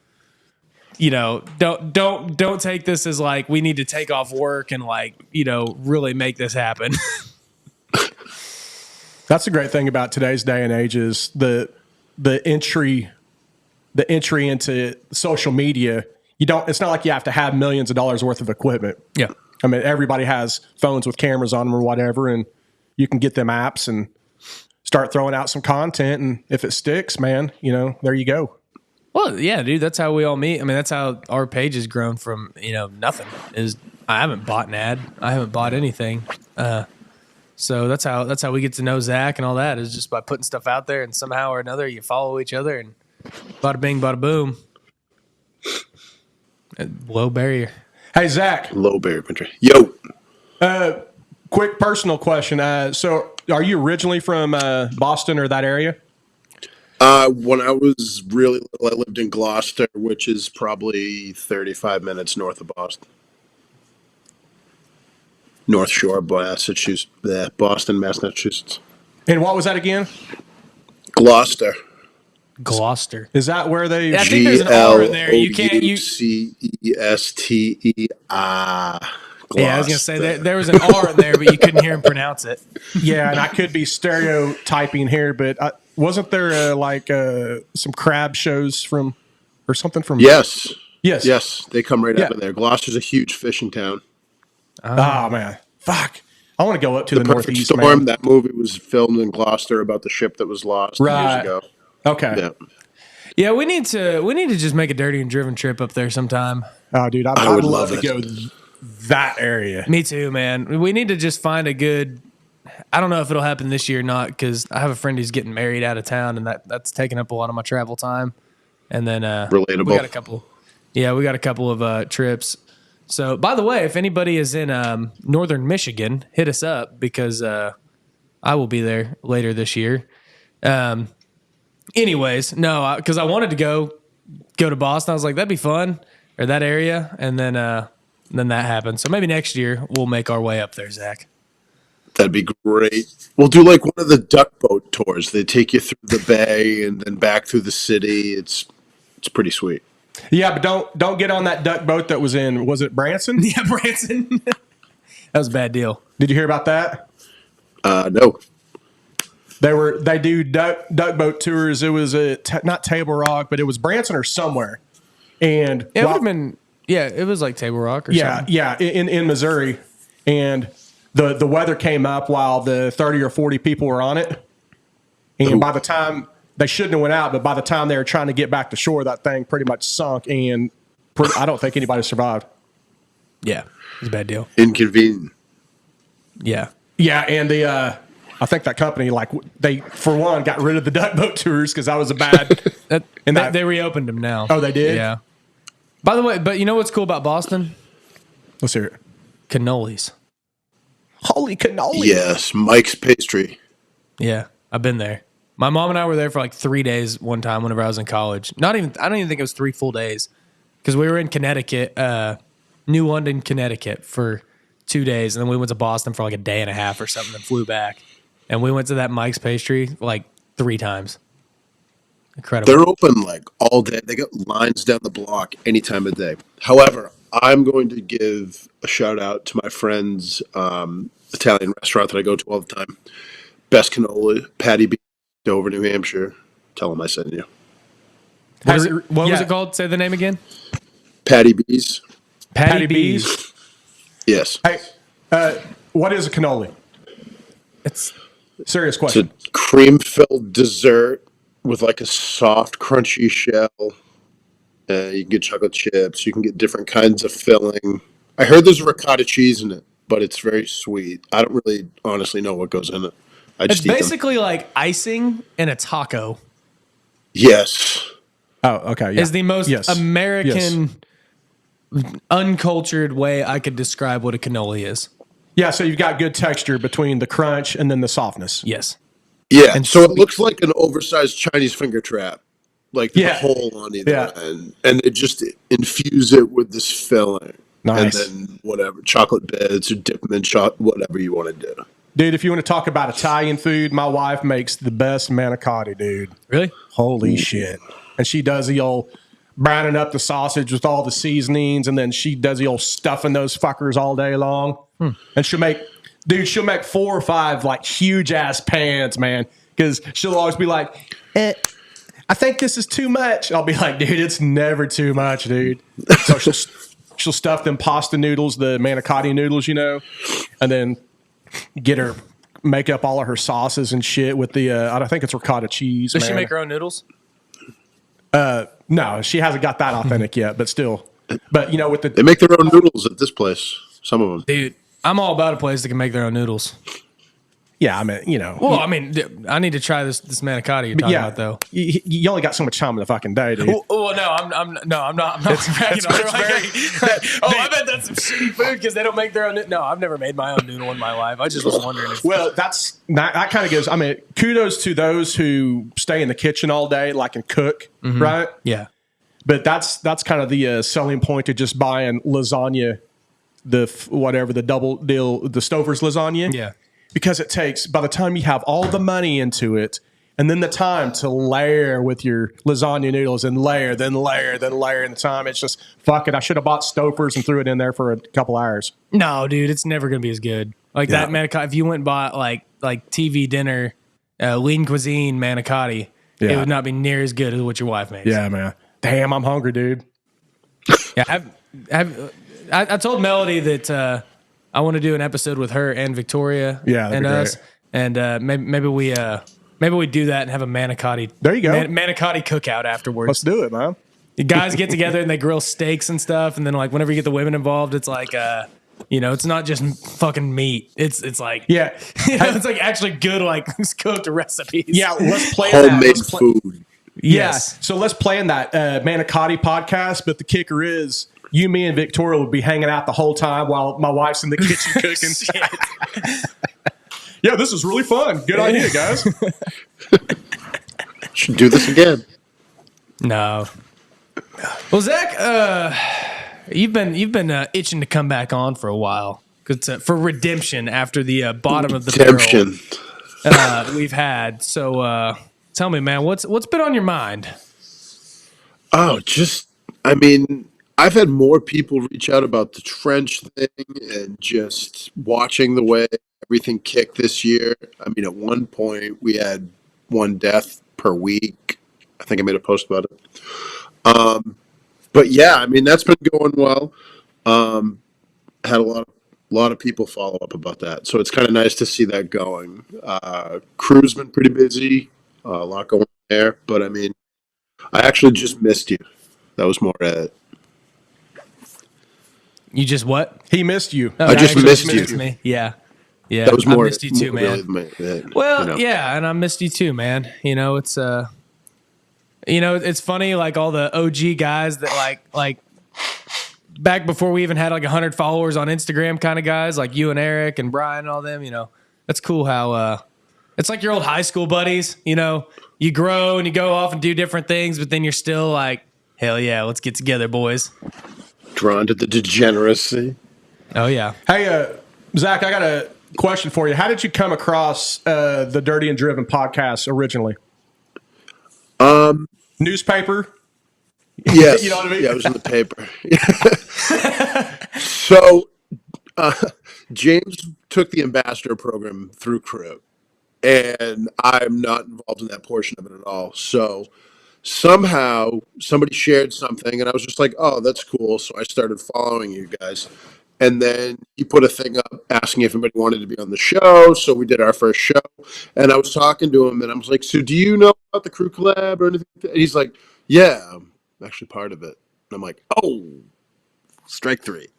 don't take this as like we need to take off work and really make this happen. That's the great thing about today's day and age is the the entry into social media, it's not like you have to have millions of dollars worth of equipment. Yeah. I mean, everybody has phones with cameras on them or whatever, and you can get them apps and start throwing out some content. And if it sticks, man, there you go. Well, yeah, dude, that's how we all meet. I mean, that's how our page has grown from, nothing. I haven't bought an ad. I haven't bought anything. So that's how we get to know Zach and all that, is just by putting stuff out there, and somehow or another you follow each other, and bada bing, bada boom. Low barrier. Hey, Zach. Low barrier entry. Yo. Quick personal question. So are you originally from Boston or that area? When I was really little, I lived in Gloucester, which is probably 35 minutes north of Boston. North Shore, Massachusetts. Boston, Massachusetts. And what was that again? Gloucester. Gloucester. Is that where they... I think there's an R in there. You can't... Gloucester. Yeah, I was going to say there was an R in there, but you couldn't hear him pronounce it. Yeah, and I could be stereotyping here, but wasn't there some crab shows or something from... Yes. Yes. They come right out of there. Gloucester's a huge fishing town. Oh, man. Fuck. I want to go up to the Perfect Northeast, Storm, man. that movie was filmed in Gloucester about the ship that was lost years ago. Okay. Yeah. Yeah, we need to just make a dirty and driven trip up there sometime. Oh, dude, I would love to go that area. Me too, man. We need to just find a good... I don't know if it'll happen this year or not, because I have a friend who's getting married out of town, and that's taking up a lot of my travel time. And then relatable. We got a couple of trips. So, by the way, if anybody is in northern Michigan, hit us up, because I will be there later this year. Anyways, no, because I wanted to go to Boston. I was like, that'd be fun, or that area, and then that happened. So maybe next year we'll make our way up there, Zach. That'd be great. We'll do like one of the duck boat tours. They take you through the bay and then back through the city. It's pretty sweet. Yeah, but don't get on that duck boat that was it Branson? Yeah, Branson. That was a bad deal. Did you hear about that? No. They do duck boat tours. It was not Table Rock, but it was Branson or somewhere. And it would have been, it was like Table Rock or something. Yeah, in Missouri. And the weather came up while the 30 or 40 people were on it. And by the time, they shouldn't have went out, but by the time they were trying to get back to shore, that thing pretty much sunk, and I don't think anybody survived. Yeah, it was a bad deal. Inconvenient. Yeah. Yeah, and I think that company, they, for one, got rid of the duck boat tours because that was a bad... They reopened them now. Oh, they did? Yeah. By the way, but you know what's cool about Boston? Let's hear it. Cannolis. Holy cannoli. Yes, Mike's Pastry. Yeah, I've been there. My mom and I were there for like 3 days one time whenever I was in college. I don't even think it was 3 full days, because we were in Connecticut, New London, Connecticut for 2 days. And then we went to Boston for like a day and a half or something and flew back. And we went to that Mike's Pastry like 3 times. Incredible. They're open like all day. They got lines down the block any time of day. However, I'm going to give a shout out to my friend's Italian restaurant that I go to all the time. Best cannoli, Patty B, Dover, New Hampshire. Tell them I sent you. What was it called? Say the name again. Patty B's. Patty B's. Yes. Hey, what is a cannoli? It's serious It's question. a cream-filled dessert with like a soft, crunchy shell. You can get chocolate chips. You can get different kinds of filling. I heard there's ricotta cheese in it, but it's very sweet. I don't really honestly know what goes in it. I it's just eat them. basically like icing in a taco. Yes. Oh, okay. Yeah. Is the most American, Yes. uncultured way I could describe what a cannoli is. Yeah, so you've got good texture between the crunch and then the softness. Yes. Yeah. And So it sweet. looks like an oversized Chinese finger trap. Like the Yeah. hole on either Yeah. end. And they just infuse it with this filling. Nice. And then whatever, chocolate bits or dip them in whatever you want to do. Dude, if you want to talk about Italian food, my wife makes the best manicotti, dude. Really? Holy shit. And she does the old browning up the sausage with all the seasonings, and then she does the old stuffing those fuckers all day long. And she'll make 4 or 5 like huge ass pans, man. Because she'll always be like, I think this is too much. I'll be like, dude, it's never too much, dude. So she'll stuff them pasta noodles, the manicotti noodles, and then get her make up all of her sauces and shit with the I think it's ricotta cheese. Does she make her own noodles? No, she hasn't got that authentic yet, but still. But They make their own noodles at this place. Some of them. Dude, I'm all about a place that can make their own noodles. yeah, I mean, Well, I mean, I need to try this manicotti you're talking about, though. you only got so much time in the fucking day, dude. Oh no, I'm not bragging on it. I bet that's some shitty food because they don't make their own. No, I've never made my own noodle in my life. I just was wondering. Well, that kind of goes. I mean, kudos to those who stay in the kitchen all day, like and cook, right? Yeah. But that's kind of the selling point to just buying lasagna, the double deal, the Stover's lasagna. Yeah. Because it takes, by the time you have all the money into it, and then the time to layer with your lasagna noodles and layer, then layer, then layer, and the time, it's just, fuck it, I should have bought Stouffer's and threw it in there for a couple hours. No, dude, it's never going to be as good. Like that manicotti, if you went and bought like TV dinner, lean cuisine manicotti, it would not be near as good as what your wife makes. Yeah, man. Damn, I'm hungry, dude. Yeah, I told Melody that I want to do an episode with her and Victoria and us, and maybe we do that and have a manicotti. There you go, manicotti cookout afterwards. Let's do it, man. The guys get together and they grill steaks and stuff, and then like whenever you get the women involved, it's like it's not just fucking meat. It's like it's like actually good like cooked recipes. Yeah, let's play homemade food. Yes. Yeah, so let's plan that manicotti podcast. But the kicker is, you, me, and Victoria would be hanging out the whole time while my wife's in the kitchen cooking. Yeah, this is really fun. Good idea, guys. Should do this again. No. Well, Zach, you've been itching to come back on for a while for redemption after the bottom of the barrel we've had. So tell me, man, what's been on your mind? Oh, I've had more people reach out about the trench thing and just watching the way everything kicked this year. I mean, at one point we had one death per week. I think I made a post about it. But yeah, I mean, that's been going well. Had a lot of people follow up about that. So it's kind of nice to see that going. Crew's been pretty busy. A lot going on there. But I mean, I actually just missed you. That was more it. You just what? He missed you. I just missed you. Me. Yeah. That was more. I missed you too, man. Really well, yeah, and I missed you too, man. It's it's funny, like all the OG guys that like back before we even had like 100 followers on Instagram, kind of guys like you and Eric and Brian and all them. That's cool how it's like your old high school buddies. You grow and you go off and do different things, but then you're still like, hell yeah, let's get together, boys. Drawn to the degeneracy. Oh yeah. Hey, Zach, I got a question for you. How did you come across the Dirty and Driven podcast originally? Newspaper? Yes. You know what I mean? Yeah, it was in the paper. So, James took the ambassador program through Crew, and I'm not involved in that portion of it at all. So, somehow somebody shared something, and I was just like, "Oh, that's cool." So I started following you guys, and then he put a thing up asking if anybody wanted to be on the show. So we did our first show, and I was talking to him, and I was like, "So do you know about the Crew collab or anything?" And he's like, "Yeah, I'm actually part of it." And I'm like, "Oh, strike three."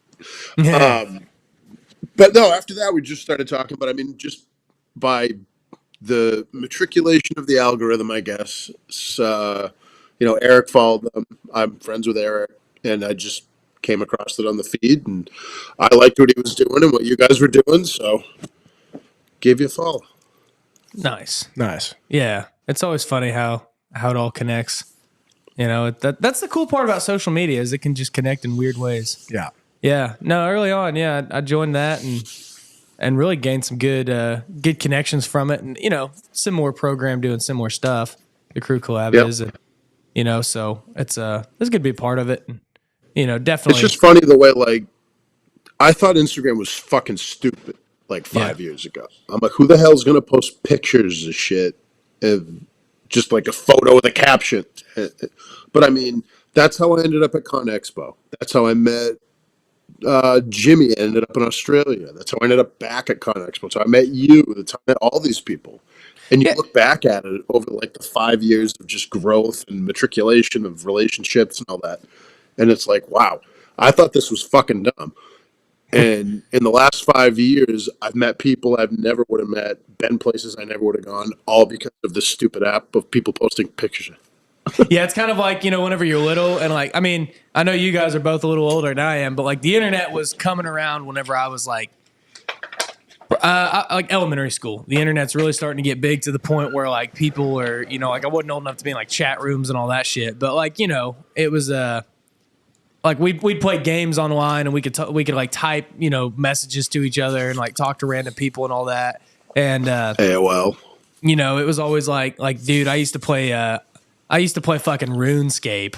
Yeah. But no, after that we just started talking. But I mean, just by the matriculation of the algorithm, I guess. Eric followed them. I'm friends with Eric, and I just came across it on the feed, and I liked what he was doing and what you guys were doing, so gave you a follow. Nice. Yeah. It's always funny how it all connects. That's the cool part about social media is it can just connect in weird ways. Yeah. Yeah. No, early on, I joined that and really gained some good connections from it, and similar program doing similar stuff. The Crew collab is, so it's good to be a part of it. And, definitely. It's just funny the way I thought Instagram was fucking stupid 5 years ago. I'm like, who the hell's gonna post pictures of shit of just like a photo with a caption. But I mean, that's how I ended up at Con Expo. That's how I met Jimmy. I ended up in Australia. That's how I ended up back at Con Expo. So I met you. That's how I met all these people. And you Yeah. look back at it over like the 5 years of just growth and matriculation of relationships and all that. And it's like, wow, I thought this was fucking dumb. And in the last 5 years, I've met people I've never would have met, been places I never would have gone, all because of this stupid app of people posting pictures. Yeah, it's kind of like, whenever you're little and like, I mean, I know you guys are both a little older than I am, but like the internet was coming around whenever I was like elementary school. The internet's really starting to get big to the point where like people are, like I wasn't old enough to be in like chat rooms and all that shit, but like, it was like we'd play games online and we could like type, messages to each other and like talk to random people and all that. And AOL. it was always like dude, I used to play fucking RuneScape.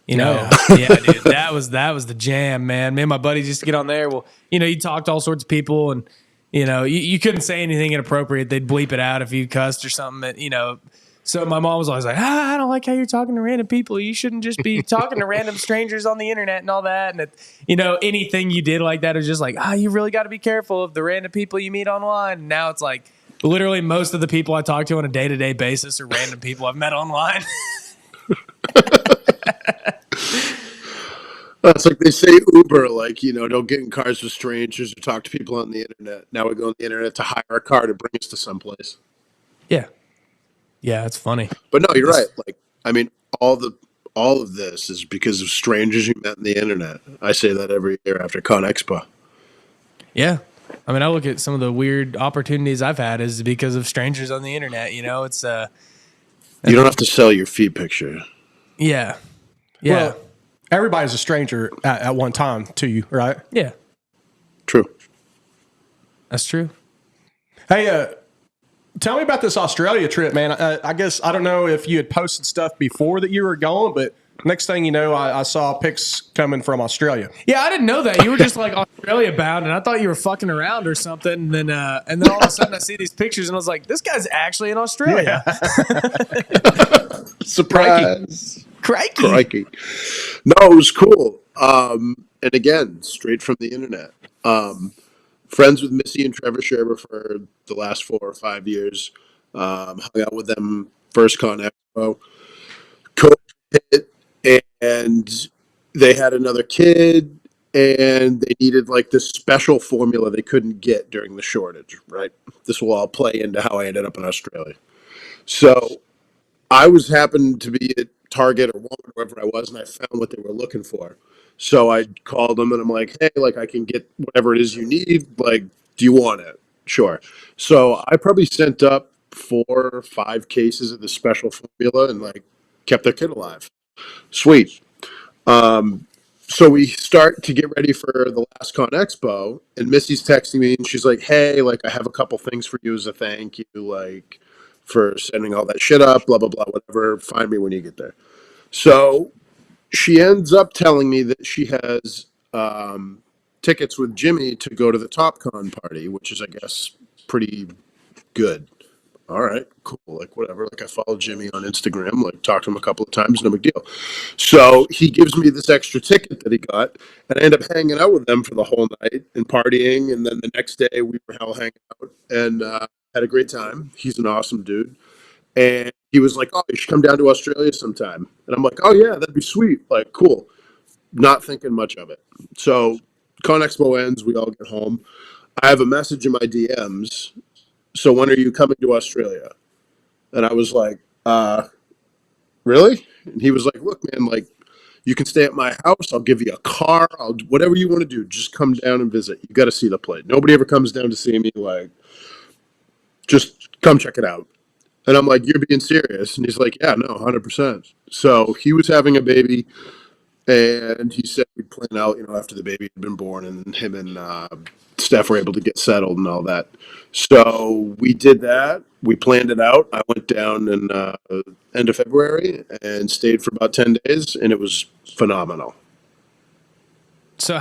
Yeah, dude, that was the jam, man. Me and my buddies used to get on there. Well, you talked to all sorts of people, and you couldn't say anything inappropriate. They'd bleep it out if you cussed or something. So my mom was always like, I don't like how you're talking to random people. You shouldn't just be talking to random strangers on the internet and all that. And anything you did like that was just like, you really got to be careful of the random people you meet online. And now it's like literally most of the people I talk to on a day-to-day basis are random people I've met online. It's like they say Uber, like, don't get in cars with strangers or talk to people on the internet. Now we go on the internet to hire a car to bring us to someplace. Yeah. Yeah, it's funny. But no, you're right. Like, I mean, all of this is because of strangers you met on the internet. I say that every year after Con Expo. Yeah. I mean, I look at some of the weird opportunities I've had is because of strangers on the internet. It's You don't have to sell your feet picture. yeah. Well, everybody's a stranger at one time to you, right? Yeah. True. That's true. Hey, tell me about this Australia trip, man. I guess I don't know if you had posted stuff before that you were going, but next thing you know, I saw pics coming from Australia. Yeah, I didn't know that. You were just like Australia bound, and I thought you were fucking around or something. And then all of a sudden I see these pictures, and I was like, this guy's actually in Australia. Surprise. Crikey. Crikey. No, it was cool. And again, straight from the internet. Friends with Missy and Trevor Sherber for the last 4 or 5 years. Hung out with them first Con Expo. COVID hit, and they had another kid, and they needed like this special formula they couldn't get during the shortage, right? This will all play into how I ended up in Australia. So I was happened to be at Target or Walmart, wherever I was, and I found what they were looking for. So I called them and I'm like, hey, like I can get whatever it is you need. Like, do you want it? Sure. So I probably sent up 4 or 5 cases of the special formula and like kept their kid alive. Sweet. So we start to get ready for the last Con Expo, and Missy's texting me and she's like, hey, like I have a couple things for you as a thank you, like for sending all that shit up, blah, blah, blah, whatever. Find me when you get there. So she ends up telling me that she has tickets with Jimmy to go to the Top Con party, which is, I guess, pretty good. All right, cool. Like, whatever. Like, I follow Jimmy on Instagram, like, talked to him a couple of times, no big deal. So he gives me this extra ticket that he got, and I end up hanging out with them for the whole night and partying. And then the next day, we were hell hanging out and had a great time. He's an awesome dude. And he was like, oh, you should come down to Australia sometime. And I'm like, oh, yeah, that'd be sweet. Like, cool. Not thinking much of it. So, Con Expo ends, we all get home. I have a message in my DMs. So, when are you coming to Australia? And I was like, really? And he was like, look, man, like, you can stay at my house. I'll give you a car. I'll whatever you want to do. Just come down and visit. You got to see the place. Nobody ever comes down to see me. Like, just come check it out. And I'm like, you're being serious? And he's like, yeah, no, 100%. So he was having a baby, and he said we'd plan out, after the baby had been born, and him and Steph were able to get settled and all that. So we did that. We planned it out. I went down in end of February and stayed for about 10 days, and it was phenomenal. So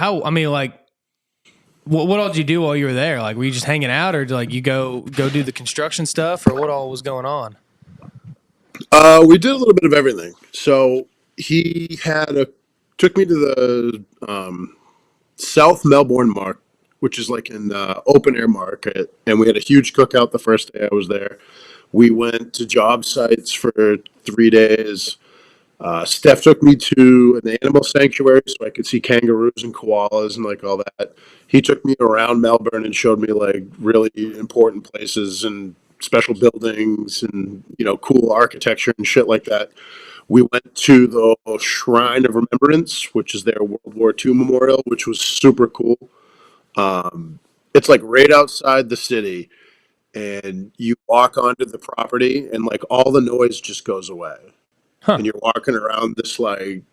what all did you do while you were there? Like, were you just hanging out, or like you go do the construction stuff, or what all was going on? We did a little bit of everything. So he took me to the South Melbourne Market, which is like an open air market, and we had a huge cookout the first day I was there. We went to job sites for 3 days. Steph took me to an animal sanctuary so I could see kangaroos and koalas and like all that. He took me around Melbourne and showed me like really important places and special buildings and cool architecture and shit like that. We went to the Shrine of Remembrance, which is their World War II memorial, which was super cool. It's like right outside the city, and you walk onto the property, and like all the noise just goes away, Huh. and you're walking around this like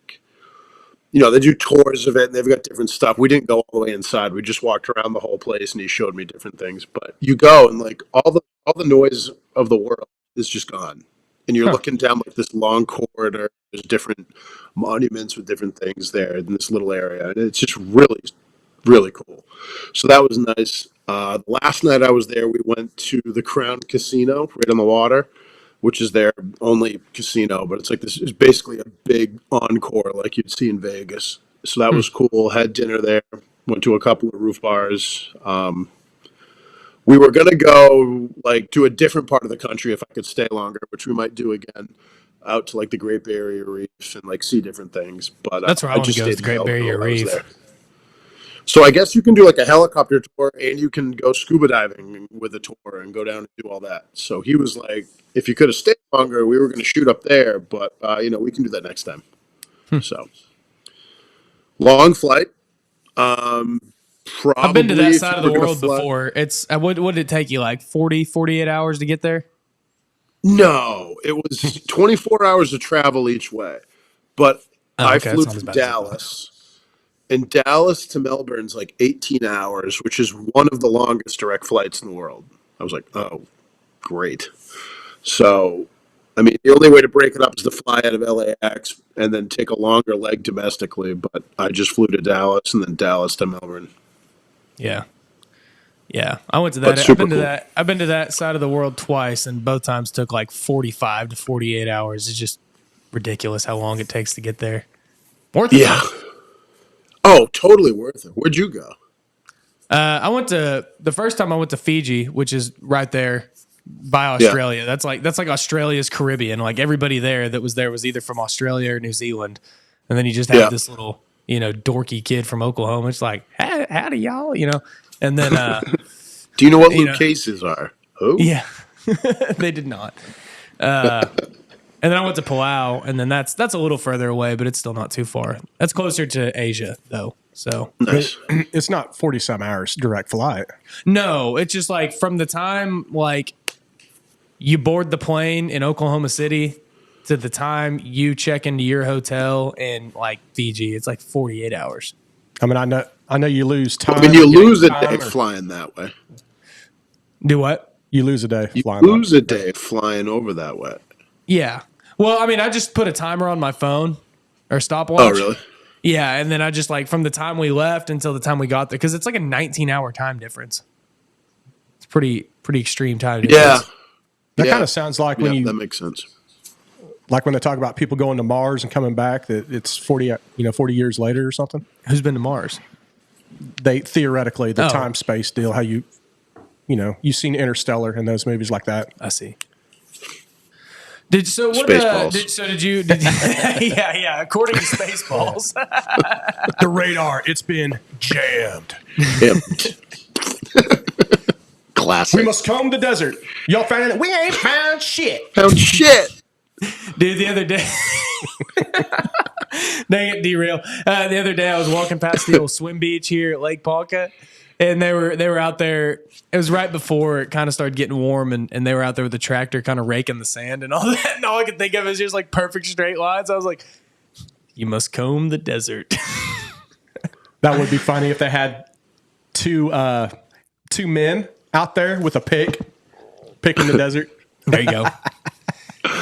they do tours of it and they've got different stuff. We didn't go all the way inside. We just walked around the whole place and he showed me different things. But you go and like all the noise of the world is just gone. And you're Huh. looking down like this long corridor. There's different monuments with different things there in this little area. And it's just really, really cool. So that was nice. Last night I was there, we went to the Crown Casino right on the water, which is their only casino, but it's like this is basically a big encore like you'd see in Vegas. So that Hmm. was cool. Had dinner there. Went to a couple of roof bars. We were gonna go like to a different part of the country if I could stay longer, which we might do again, out to like the Great Barrier Reef and like see different things. But That's where I I want to just go, is stayed the in Great Melbourne Barrier while I was Reef. there. So I guess you can do like a helicopter tour and you can go scuba diving with a tour and go down and do all that. So he was like, if you could have stayed longer, we were going to shoot up there, but we can do that next time. Hmm. So long flight. Um, I've been to Probably that if side you of were the going to world fly. before. It's what did it take you, like 48 hours to get there? No, it was 24 hours of travel each way. But Oh, I okay, that's flew not as from bad as I thought. Dallas. And Dallas to Melbourne's like 18 hours, which is one of the longest direct flights in the world. I was like, oh, great. So, I mean, the only way to break it up is to fly out of LAX and then take a longer leg domestically. But I just flew to Dallas and then Dallas to Melbourne. Yeah. Yeah. I went to But that. I've super been to cool. that. I've been to that side of the world twice, and both times took like 45 to 48 hours. It's just ridiculous how long it takes to get there. Worth it Yeah. though. Oh, totally worth it. Where'd you go? I went to the first time I went to Fiji, which is right there by Yeah. Australia. That's like Australia's Caribbean. Like everybody there was either from Australia or New Zealand, and then you just have Yeah. this little dorky kid from Oklahoma. It's like howdy y'all. And then Do you know what you Luke know cases are? Oh, yeah, they did not. And then I went to Palau, and then that's a little further away, but it's still not too far. That's closer to Asia though. So nice. It's not 40 some hours direct flight. no, it's just like from the time like you board the plane in Oklahoma City to the time you check into your hotel in like Fiji, it's like 48 hours. I mean, I know you lose time. I mean, you or getting lose a time, day or flying that way. Do what? you lose a day You flying. lose a day flying over that way. Yeah. Well, I mean, I just put a timer on my phone or Oh, stopwatch. really? Yeah, and then I just like from the time we left until the time we got there, because it's like a 19-hour time difference. It's pretty extreme time Yeah. difference. That Yeah. kind of sounds like when That you makes sense. like when they talk about people going to Mars and coming back, that it's 40 years later or something. Who's been to Mars? They theoretically the Oh. time space deal, how you've seen Interstellar and those movies like that. I see. Did so what? Spaceballs. Did you? Yeah. According to Spaceballs, The radar, it's been jammed. Yep. Classic. We must comb the desert. Y'all found it? We ain't found shit. Found shit. dude. The other day, dang it, derail. The other day, I was walking past the old swim beach here at Lake Ponca, and they were out there. It was right before it kind of started getting warm, and they were out there with the tractor, kind of raking the sand and all that. And all I could think of is just like perfect straight lines. I was like, "You must comb the desert." That would be funny if they had two men out there with a pick picking the desert. There you go.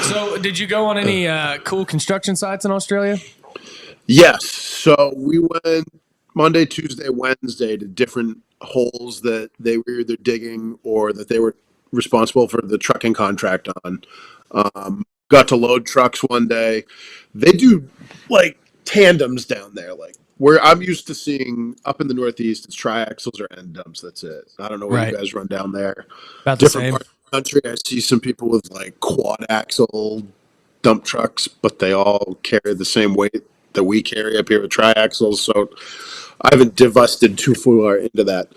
So, did you go on any cool construction sites in Australia? Yes. So we went Monday, Tuesday, Wednesday to different holes that they were either digging or that they were responsible for the trucking contract on. Got to load trucks one day. They do like tandems down there, like where I'm used to seeing up in the Northeast. It's triaxles or end dumps. That's it. I don't know where you Right. guys run down there. About the Different same. parts of the country, I see some people with like quad axle dump trucks, but they all carry the same weight that we carry up here with triaxles. So I haven't divested too far into that.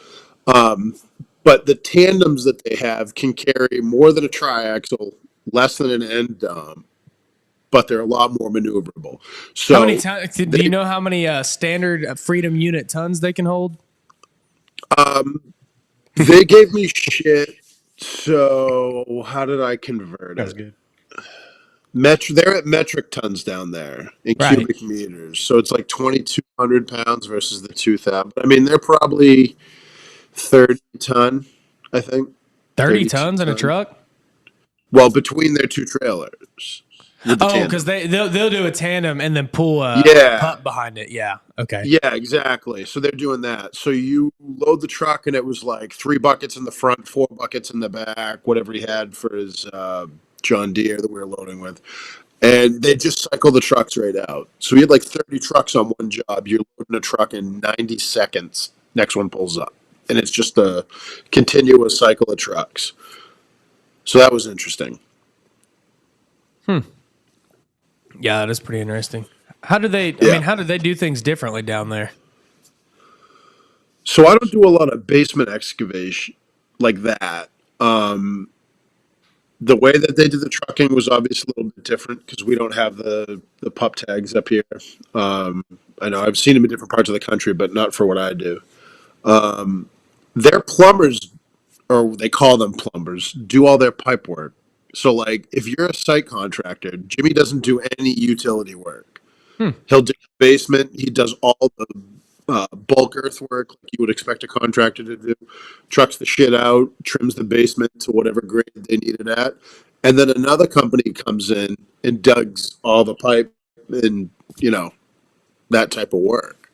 But the tandems that they have can carry more than a triaxle, less than an end dump, but they're a lot more maneuverable. How many So tons? Do you they know how many standard Freedom unit tons they can hold? they gave me shit. So how did I convert That's it? good. They're at metric tons down there in Right. cubic meters. So it's like 2,200 pounds versus the 2,000. I mean, they're probably 30 ton, I think. 30 32 tons in a ton. truck? Well, between their two trailers with the Oh, because tandem. they'll do a tandem and then pull a Yeah. pup behind it. Yeah. Okay. Yeah, exactly. So they're doing that. So you load the truck, and it was like 3 buckets in the front, 4 buckets in the back, whatever he had for his John Deere that we were loading with. And they just cycle the trucks right out. So we had like 30 trucks on one job. You're loading a truck in 90 seconds. Next one pulls up. And it's just a continuous cycle of trucks. So that was interesting. Yeah, that is pretty interesting. How do they? I Yeah. mean, how do they do things differently down there? So I don't do a lot of basement excavation like that. The way that they did the trucking was obviously a little bit different because we don't have the pup tags up here. I know I've seen them in different parts of the country, but not for what I do. Their plumbers, or they call them plumbers, do all their pipe work. So, like, if you're a site contractor, Jimmy doesn't do any utility work. He'll dig the basement. He does all the bulk earthwork like you would expect a contractor to do. Trucks the shit out, trims the basement to whatever grade they need it at, and then another company comes in and digs all the pipe and that type of work.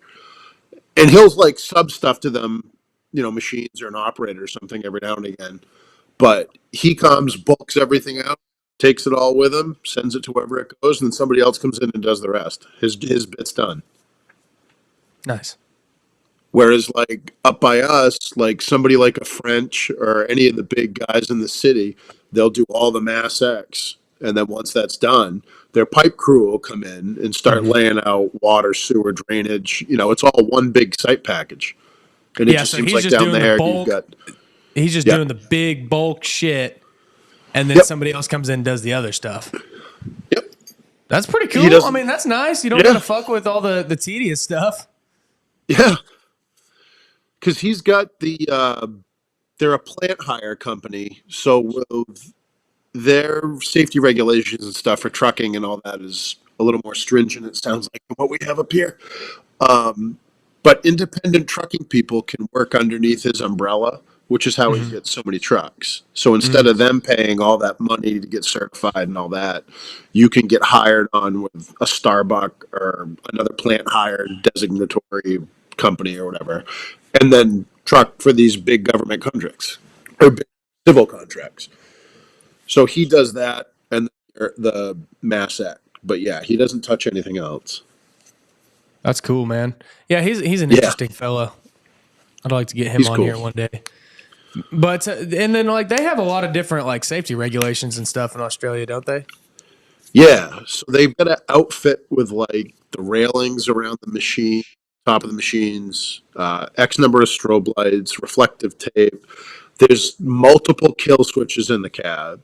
And he'll like sub stuff to them, machines or an operator or something every now and again. But he comes, bulks everything out, takes it all with him, sends it to wherever it goes, and then somebody else comes in and does the rest. His bit's done. Nice. Whereas like up by us, like somebody like a French or any of the big guys in the city, they'll do all the Mass X. And then once that's done, their pipe crew will come in and start laying out water, sewer, drainage. It's all one big site package. And it Yeah. just So seems he's like just down doing the there you've bulk. got He's just yeah. doing the big bulk shit, and then Yep. somebody else comes in and does the other stuff. Yep. That's pretty He cool. I doesn't mean, that's nice. You don't Yeah. got to fuck with all the tedious stuff. Yeah. Because he's got they're a plant hire company. So with their safety regulations and stuff for trucking and all that is a little more stringent, it sounds like, than what we have up here. Um, but independent trucking people can work underneath his umbrella, which is how he gets so many trucks. So instead of them paying all that money to get certified and all that, you can get hired on with a Starbuck or another plant hire designatory company or whatever, and then truck for these big government contracts or big civil contracts. So he does that and the Mass Act. But yeah, he doesn't touch anything else. That's cool, man. Yeah, he's an Yeah, interesting fellow. I'd like to get him he's on cool. here one day. But and then like they have a lot of different like safety regulations and stuff in Australia, don't they? Yeah, so they've got an outfit with like the railings around the machine, top of the machines, X number of strobe lights, reflective tape. There's multiple kill switches in the cab.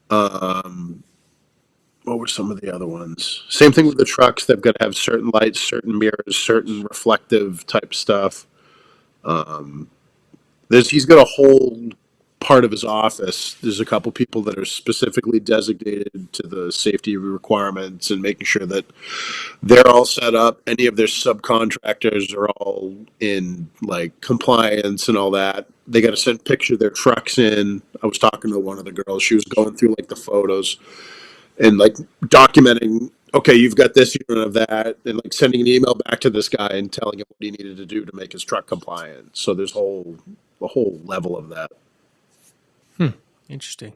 Um, what were some of the other ones? Same thing with the trucks. They've got to have certain lights, certain mirrors, certain reflective type stuff. He's got a whole part of his office. There's a couple people that are specifically designated to the safety requirements and making sure that they're all set up. Any of their subcontractors are all in like compliance and all that. They got to send picture of their trucks in. I was talking to one of the girls. She was going through like the photos and like documenting. Okay, you've got this, you don't have that, and like sending an email back to this guy and telling him what he needed to do to make his truck compliant. So there's a whole level of that. Interesting.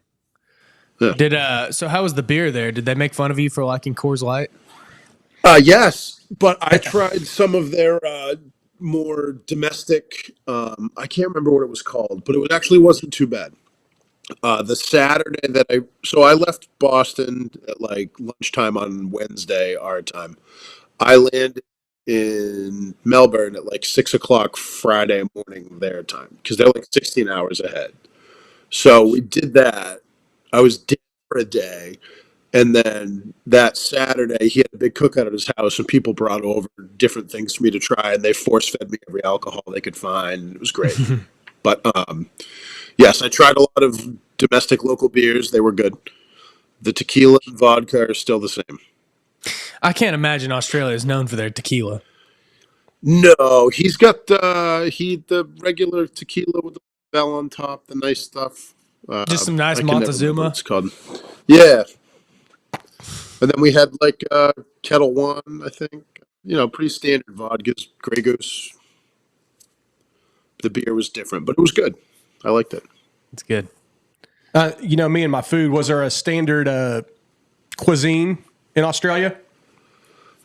So how was the beer there? Did they make fun of you for liking Coors Light? Yes, but I tried some of their more domestic. I can't remember what it was called, but it actually wasn't too bad. The Saturday that I left Boston at like lunchtime on Wednesday our time. I landed in Melbourne at like 6 o'clock Friday morning their time because they're like 16 hours ahead. So we did that. I was dead for a day. And then that Saturday, he had a big cookout at his house, and people brought over different things for me to try, and they force fed me every alcohol they could find. It was great. But yes, I tried a lot of domestic local beers. They were good. The tequila and vodka are still the same. I can't imagine Australia is known for their tequila. No, he's got the regular tequila with the bell on top, the nice stuff. Just some nice I can never remember what Montezuma. it's called. Yeah, and then we had like Kettle One, I think. Pretty standard vodkas, Grey Goose. The beer was different, but it was good. I liked it. It's good. Me and my food. Was there a standard cuisine in Australia?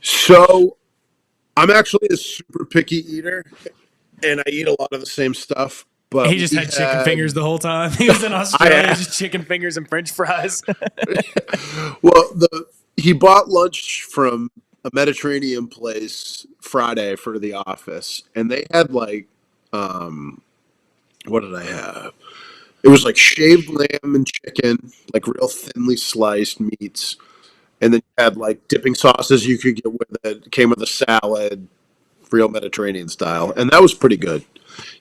So I'm actually a super picky eater, and I eat a lot of the same stuff. But He just had chicken fingers the whole time. He was in Australia, just chicken fingers and French fries. Well, he bought lunch from a Mediterranean place Friday for the office, and they had like, what did I have? It was like shaved lamb and chicken, like real thinly sliced meats, and then you had like dipping sauces you could get with it. It came with a salad, real Mediterranean style, and that was pretty good.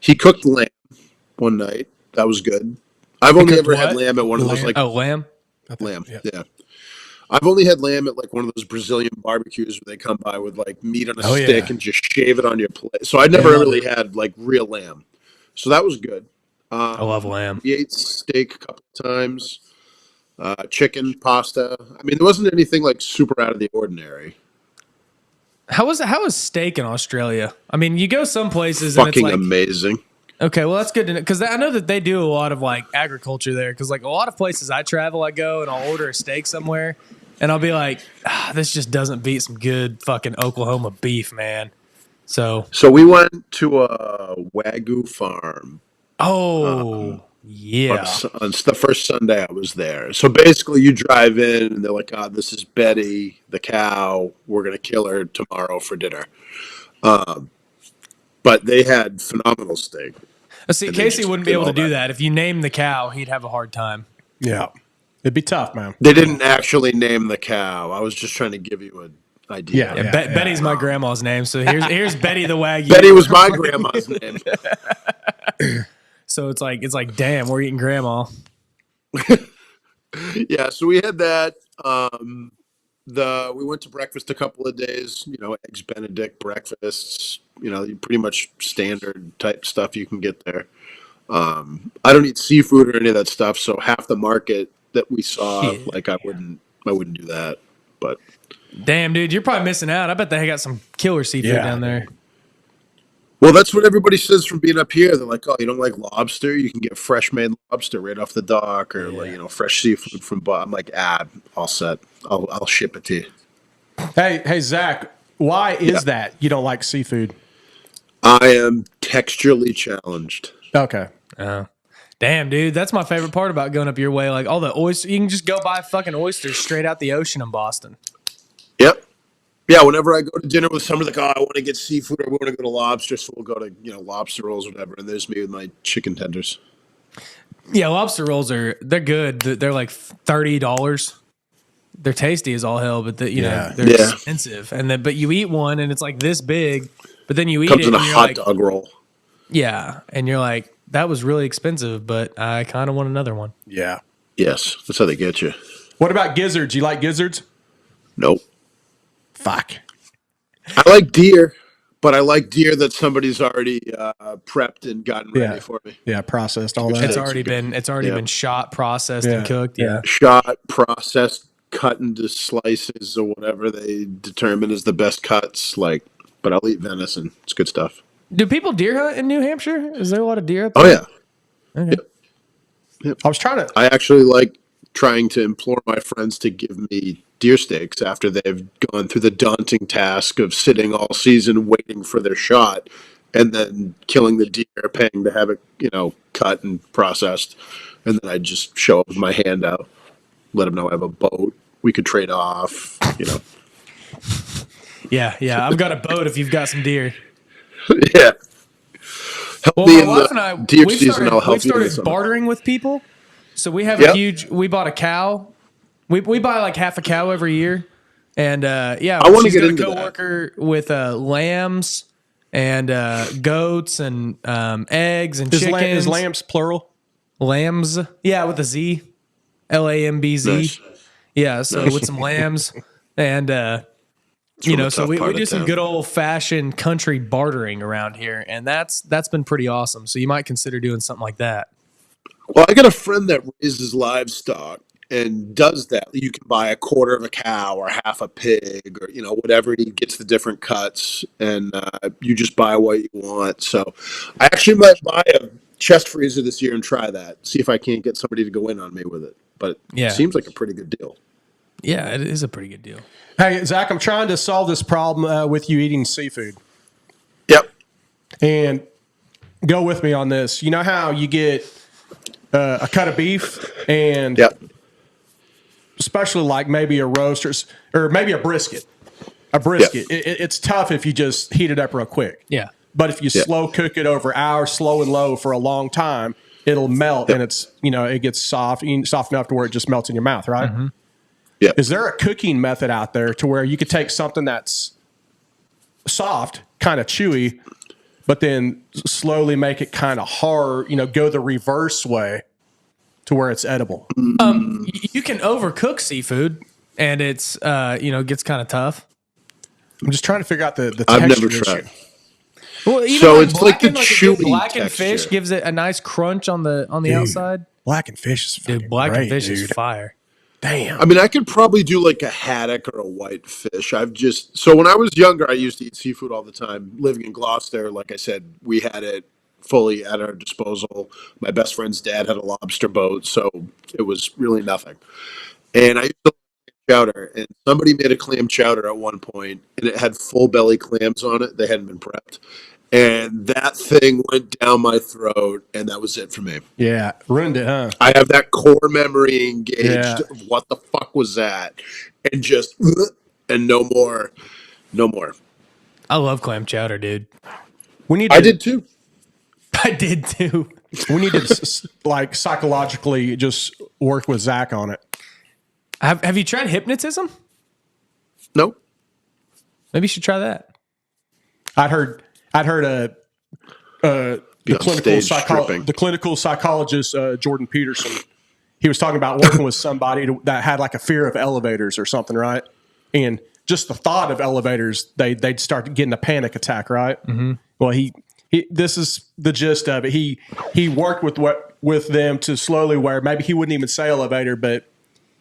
He cooked lamb one night. That was good. I've only ever had lamb at one of those like lamb. lamb. Yeah. I've only had lamb at like one of those Brazilian barbecues where they come by with like meat on a stick and just shave it on your plate. So I never really had like real lamb. So that was good. I love lamb. We ate steak a couple of times, chicken, pasta. I mean, there wasn't anything like super out of the ordinary. How was steak in Australia? I mean, you go some places Fucking and it's like amazing. Okay, well that's good to know because I know that they do a lot of like agriculture there. Because like a lot of places I travel, I go and I'll order a steak somewhere, and I'll be like, this just doesn't beat some good fucking Oklahoma beef, man. So we went to a Wagyu farm. Yeah. On the first Sunday I was there. So basically, you drive in and they're like, this is Betty, the cow. We're going to kill her tomorrow for dinner. But they had phenomenal steak. See, Casey wouldn't be able to do that. If you name the cow, he'd have a hard time. Yeah. It'd be tough, man. They didn't actually name the cow. I was just trying to give you an idea. Yeah, Betty's my grandma's name. So here's Betty the Wagyu. Betty was my grandma's name. So it's like, damn, we're eating grandma. Yeah, so we had that. We went to breakfast a couple of days. Eggs Benedict breakfasts. Pretty much standard type stuff you can get there. I don't eat seafood or any of that stuff. So half the market that we saw, like I wouldn't do that. But damn, dude, you're probably missing out. I bet they got some killer seafood down there. Well, that's what everybody says from being up here. They're like, "Oh, you don't like lobster? You can get fresh made lobster right off the dock, or like fresh seafood from." I'm like, all set. I'll ship it to you. Hey, Zach, why is that you don't like seafood? I am texturally challenged. Okay. Damn, dude, that's my favorite part about going up your way. Like all the oysters, you can just go buy fucking oysters straight out the ocean in Boston. Yep. Yeah, whenever I go to dinner with somebody, like, I want to get seafood, or we want to go to lobster, so we'll go to lobster rolls or whatever. And there's me with my chicken tenders. Yeah, lobster rolls they're good. They're like $30. They're tasty as all hell, but they're expensive. And but you eat one and it's like this big, but then you eat Comes it in a and you're hot like, dog roll. Yeah, and you're like, that was really expensive, but I kind of want another one. Yeah. Yes, that's how they get you. What about gizzards? You like gizzards? Nope. Fuck. I like deer, but I like deer that somebody's already prepped and gotten ready for me. Yeah, processed all that. It's already been shot, processed, and cooked. Yeah. Shot, processed, cut into slices or whatever they determine is the best cuts. But I'll eat venison. It's good stuff. Do people deer hunt in New Hampshire? Is there a lot of deer up there? Oh yeah. Okay. Yep. I was trying to. I actually like trying to implore my friends to give me deer steaks after they've gone through the daunting task of sitting all season waiting for their shot and then killing the deer, paying to have it, cut and processed. And then I just show up with my hand out, let them know I have a boat. We could trade off, Yeah. I've got a boat if you've got some deer. Yeah. Help Well, me my in wife the and I, deer we've season. I'll help we've you in the started summer. bartering with people. So we have we bought a cow. We buy like half a cow every year. And I want to she's get got a into coworker with lambs and goats and eggs and chickens. Is lambs plural? Lambs. Yeah, with a Z. LAMBZ. Nice. Yeah, so with some lambs. And from a so tough we part do of some town. good old fashioned country bartering around here, and that's been pretty awesome. So you might consider doing something like that. Well, I got a friend that raises livestock and does that. You can buy a quarter of a cow or half a pig or whatever, and he gets the different cuts, and you just buy what you want. So I actually might buy a chest freezer this year and try that. See if I can't get somebody to go in on me with it. But Yeah. it seems like a pretty good deal. Yeah, it is a pretty good deal. Hey, Zach, I'm trying to solve this problem with you eating seafood. Yep. And go with me on this. You know how you get a cut of beef and Yep. especially like maybe a roast or maybe a brisket. A brisket. It's tough if you just heat it up real quick. Yeah. But if you slow cook it over hours, slow and low for a long time, it'll melt and it's, it gets soft enough to where it just melts in your mouth, right? Mm-hmm. Yeah. Is there a cooking method out there to where you could take something that's soft, kind of chewy, but then slowly make it kind of hard, go the reverse way to where it's edible? You can overcook seafood, and it's gets kind of tough. I'm just trying to figure out the texture. I've never issue. tried. Well, even So it's like the a good chewy blackened fish texture. gives it a nice crunch on the outside. Blackened fish is fucking Dude, blackened great, fish dude. is fire. Damn. I mean, I could probably do like a haddock or a white fish. So when I was younger, I used to eat seafood all the time. Living in Gloucester, like I said, we had it fully at our disposal. My best friend's dad had a lobster boat, so it was really nothing. And I used to like chowder, and somebody made a clam chowder at one point, and it had full belly clams on it. They hadn't been prepped. And that thing went down my throat, and that was it for me. Yeah, ruined it, huh? I have that core memory engaged Yeah. of what the fuck was that, and just and no more. I love clam chowder, dude. We need. To, I did too. I did too. We need to like psychologically just work with Zach on it. Have you tried hypnotism? Nope. Maybe you should try that. I'd heard the clinical psychologist Jordan Peterson. He was talking about working with somebody that had like a fear of elevators or something, right? And just the thought of elevators, they'd start getting a panic attack, right? Mm-hmm. Well, he this is the gist of it. He worked with them to slowly where maybe he wouldn't even say elevator, but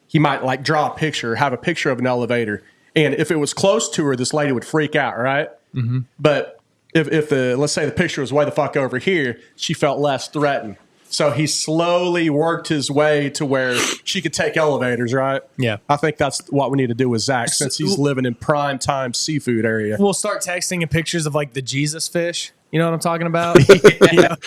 he might like draw a picture, have a picture of an elevator, and if it was close to her, this lady would freak out, right? Mm-hmm. But if let's say the picture was way the fuck over here, she felt less threatened. So he slowly worked his way to where she could take elevators, right? Yeah. I think that's what we need to do with Zach since he's living in prime time seafood area. We'll start texting him pictures of like the Jesus fish. You know what I'm talking about?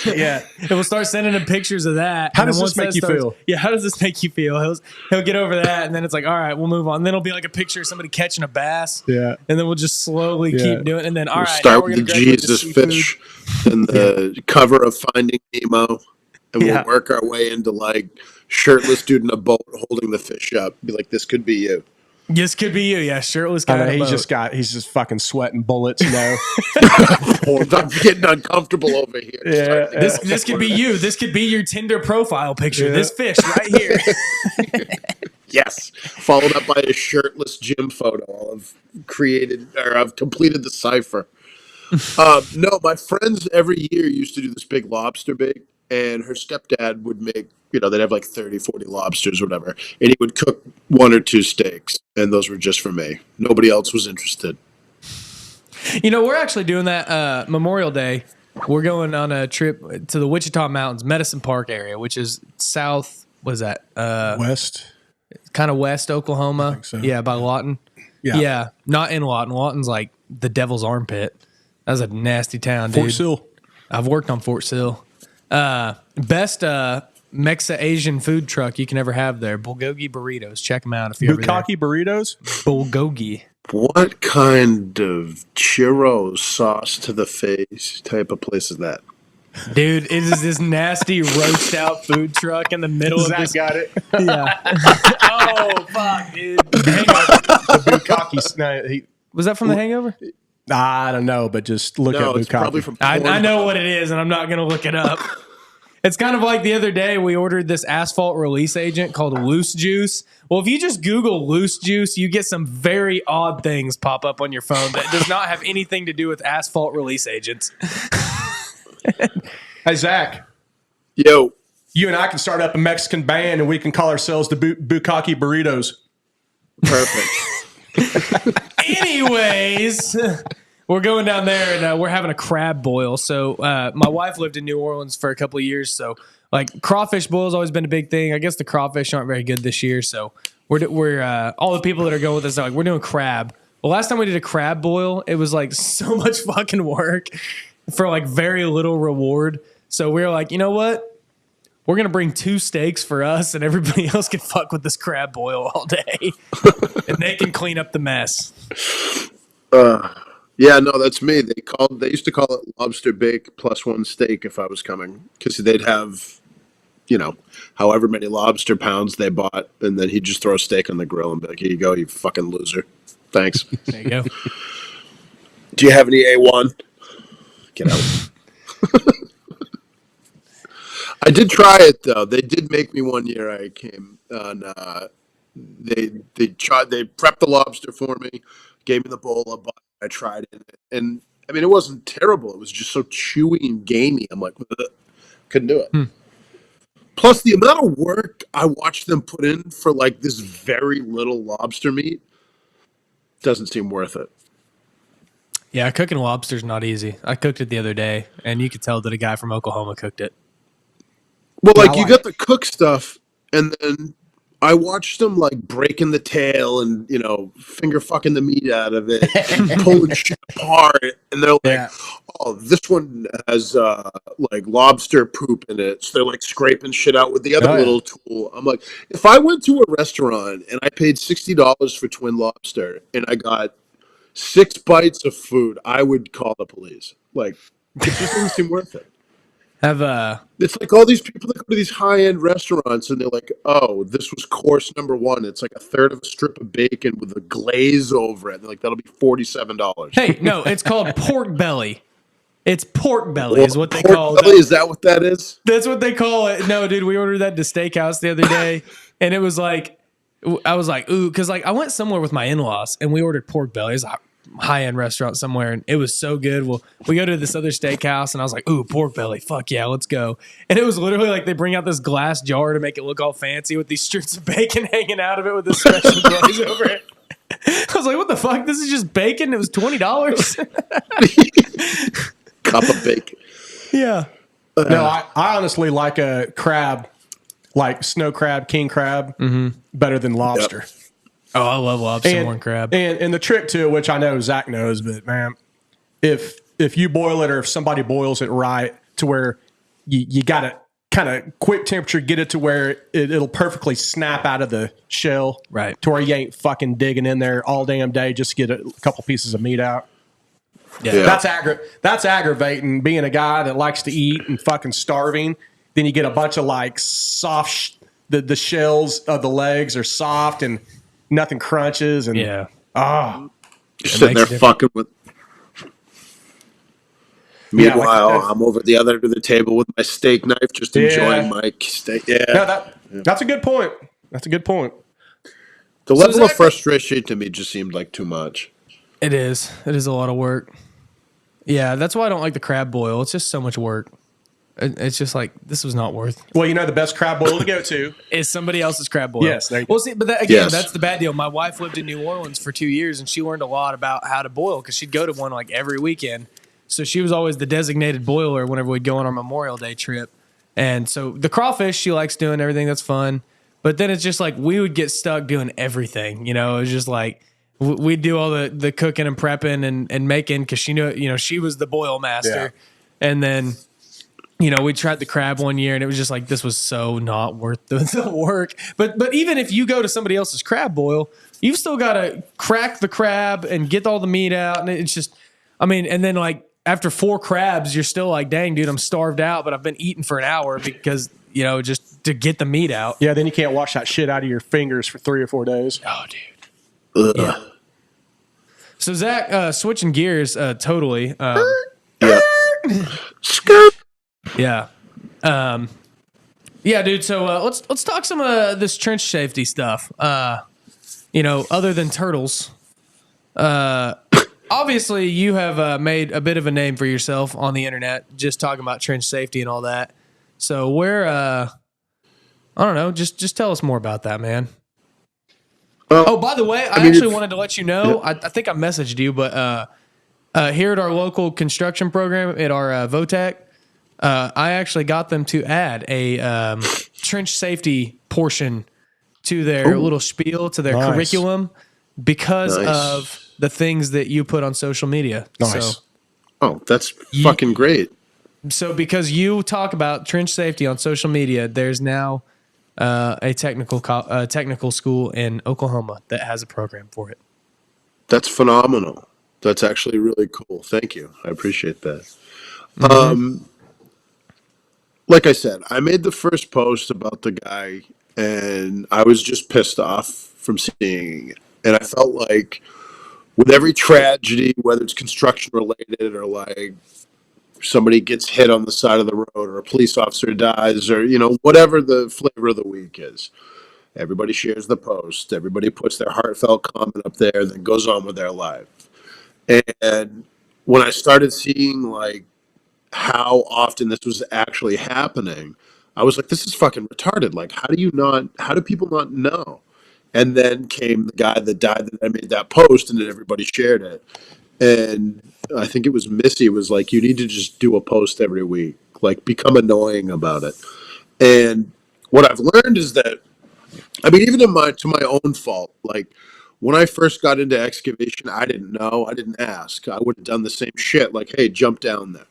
Yeah. And we'll start sending him pictures of that. How And does then this once make that you feel? Yeah, how does this make you feel? He'll get over that, and then it's like, all right, we'll move on. Then it'll be like a picture of somebody catching a bass. Yeah. And then we'll just slowly keep doing it. And then, all We'll right, now start we're with gonna the graduate to Jesus seafood. fish and the cover of Finding Nemo, and Yeah. we'll work our way into like shirtless dude in a boat holding the fish up. Be like, this could be you. This could be you, yeah. Shirtless I guy. know, in a boat. he's just fucking sweating bullets, I'm getting uncomfortable over here. Yeah. This could be you. This could be your Tinder profile picture. Yeah. This fish right here. Yes, followed up by a shirtless Jim photo. I've completed the cipher. No, my friends every year used to do this big lobster bake, and her stepdad would make, they'd have like 30, 40 lobsters or whatever, and he would cook one or two steaks, and those were just for me. Nobody else was interested. We're actually doing that Memorial Day. We're going on a trip to the Wichita Mountains, Medicine Park area, which is south. What is that? West. kind of west Oklahoma. think so. Yeah, by Lawton. Yeah, not in Lawton. Lawton's like the devil's armpit. That's a nasty town, dude. Fort Sill. I've worked on Fort Sill. Best Mexa Asian food truck you can ever have there. Bulgogi burritos. Check them out if you're ever there. Bukkake burritos. Bulgogi. What kind of churro sauce to the face type of place is that? Dude, it is this nasty roast out food truck in the middle of this. got it. Yeah. Oh, fuck, dude. The Bukkake. No, Was that from The Hangover? I don't know, but just look No, at it's probably Bukkake. from. I know what it is, and I'm not going to look it up. It's kind of like the other day we ordered this asphalt release agent called Loose Juice. Well, if you just Google Loose Juice, you get some very odd things pop up on your phone that does not have anything to do with asphalt release agents. Hey, Zach, Yo, you and I can start up a Mexican band and we can call ourselves the Bukkake Burritos. perfect. Anyways, we're going down there and we're having a crab boil. So my wife lived in New Orleans for a couple of years. So like crawfish boil has always been a big thing. I guess the crawfish aren't very good this year. So we're all the people that are going with us are like, we're doing crab. Well, last time we did a crab boil, it was like so much fucking work for like very little reward. So we were like, you know what? We're going to bring 2 steaks for us and everybody else can fuck with this crab boil all day. And they can clean up the mess. Yeah, no, that's me. They used to call it lobster bake plus 1 steak if I was coming, because they'd have, however many lobster pounds they bought, and then he'd just throw a steak on the grill and be like, "Here you go, you fucking loser. Thanks." There you go. Do you have any A1? Get out. I did try it though. They did make me one year. I came on. They prepped the lobster for me, gave me the bowl of butter. I tried it, and I mean it wasn't terrible. It was just so chewy and gamey. I'm like, ugh, couldn't do it. Plus, the amount of work I watched them put in for like this very little lobster meat doesn't seem worth it. Yeah, cooking lobster's not easy. I cooked it the other day, and you could tell that a guy from Oklahoma cooked it. Well, Yeah, like I you like got the cook stuff, and then I watched them like breaking the tail and finger fucking the meat out of it, and pulling shit apart, and they're like, Yeah. "Oh, this one has like lobster poop in it," so they're like scraping shit out with the other Oh, yeah. little tool. I'm like, if I went to a restaurant and I paid $60 for twin lobster and I got 6 bites of food, I would call the police. Like, it just doesn't seem worth it. It's like all these people that go to these high-end restaurants and they're like, "Oh, this was course number 1. It's like a third of a strip of bacon with a glaze over it." They're like, "That'll be $47." Hey, no, it's called pork belly. It's pork belly is what they Pork call belly, it. is that what that is? That's what they call it. No, dude, we ordered that to steakhouse the other day, and it was like, I was like, ooh, because like I went somewhere with my in-laws and we ordered pork belly. It's a high-end restaurant somewhere, and it was so good. Well, we go to this other steakhouse, and I was like, ooh, pork belly, fuck yeah, let's go. And it was literally like they bring out this glass jar to make it look all fancy with these strips of bacon hanging out of it with this special glaze over it. I was like, what the fuck? This is just bacon. It was $20. Cup of bacon. Yeah. No, I honestly like a crab, like snow crab, king crab, better than lobster. Oh, I love lobster and crab. And the trick to it, which I know Zach knows, but man, if you boil it or if somebody boils it right to where you got to kind of quick temperature, get it to where it'll perfectly snap out of the shell, Right. to where you ain't fucking digging in there all damn day just to get a couple pieces of meat out. Yeah. That's aggravating. Being a guy that likes to eat and fucking starving, then you get a bunch of like soft. The shells of the legs are soft and nothing crunches. And Yeah. You're sitting there fucking with. Meanwhile, I'm over the other end of the table with my steak knife, just enjoying my steak. Yeah, no, that's a good point. That's a good point. The level of frustration to me just seemed like too much. It is. It is a lot of work. Yeah, that's why I don't like the crab boil. It's just so much work. It's just like, this was not worth it. Well, you know the best crab boil to go to Is somebody else's crab boil. Yes, there you go. Well, see, but that's the bad deal. My wife lived in New Orleans for 2 years, and she learned a lot about how to boil because she'd go to one like every weekend. So she was always the designated boiler whenever we'd go on our Memorial Day trip. And so the crawfish she likes doing, everything that's fun. But then it's just like we would get stuck doing everything. It was just like we'd do all the cooking and prepping and making because she knew, she was the boil master. And then, we tried the crab one year and it was just like, this was so not worth the work. But even if you go to somebody else's crab boil, you've still got to crack the crab and get all the meat out. And it's just, and then like after 4 crabs, you're still like, dang, dude, I'm starved out, but I've been eating for an hour because, just to get the meat out. Yeah, then you can't wash that shit out of your fingers for 3 or 4 days. Oh, dude. Yeah. So Zach, switching gears, totally. Yeah. Yeah, dude. So let's talk some of this trench safety stuff. Other than turtles. Obviously, you have made a bit of a name for yourself on the internet, just talking about trench safety and all that. So where, I don't know, just tell us more about that, man. Oh, by the way, I actually wanted to let you know. I think I messaged you, but here at our local construction program at our VOTEC, I actually got them to add a trench safety portion to their little spiel, to their curriculum, because of the things that you put on social media. Nice. So, that's fucking great. So because you talk about trench safety on social media, there's now a technical school in Oklahoma that has a program for it. That's phenomenal. That's actually really cool. Thank you. I appreciate that. Like I said, I made the first post about the guy, and I was just pissed off from seeing it. And I felt like with every tragedy, whether it's construction related or like somebody gets hit on the side of the road or a police officer dies or, whatever the flavor of the week is, everybody shares the post. Everybody puts their heartfelt comment up there and then goes on with their life. And when I started seeing like how often this was actually happening, I was like, this is fucking retarded. Like, how do people not know? And then came the guy that died that I made that post and then everybody shared it. And I think it was Missy was like, you need to just do a post every week, like become annoying about it. And what I've learned is that, even to my own fault, like when I first got into excavation, I didn't know, I didn't ask. I would have done the same shit, like, hey, jump down there.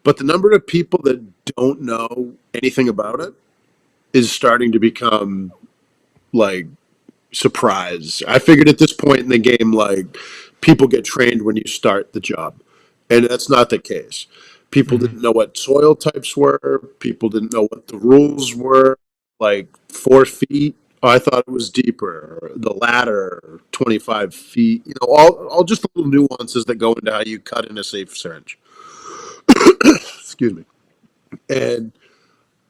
But the number of people that don't know anything about it is starting to become like surprise. I figured at this point in the game, like people get trained when you start the job, and that's not the case. People didn't know what soil types were. People didn't know what the rules were. Like 4 feet. Oh, I thought it was deeper. The ladder, 25 feet. All just the little nuances that go into how you cut in a safe trench. Excuse me. And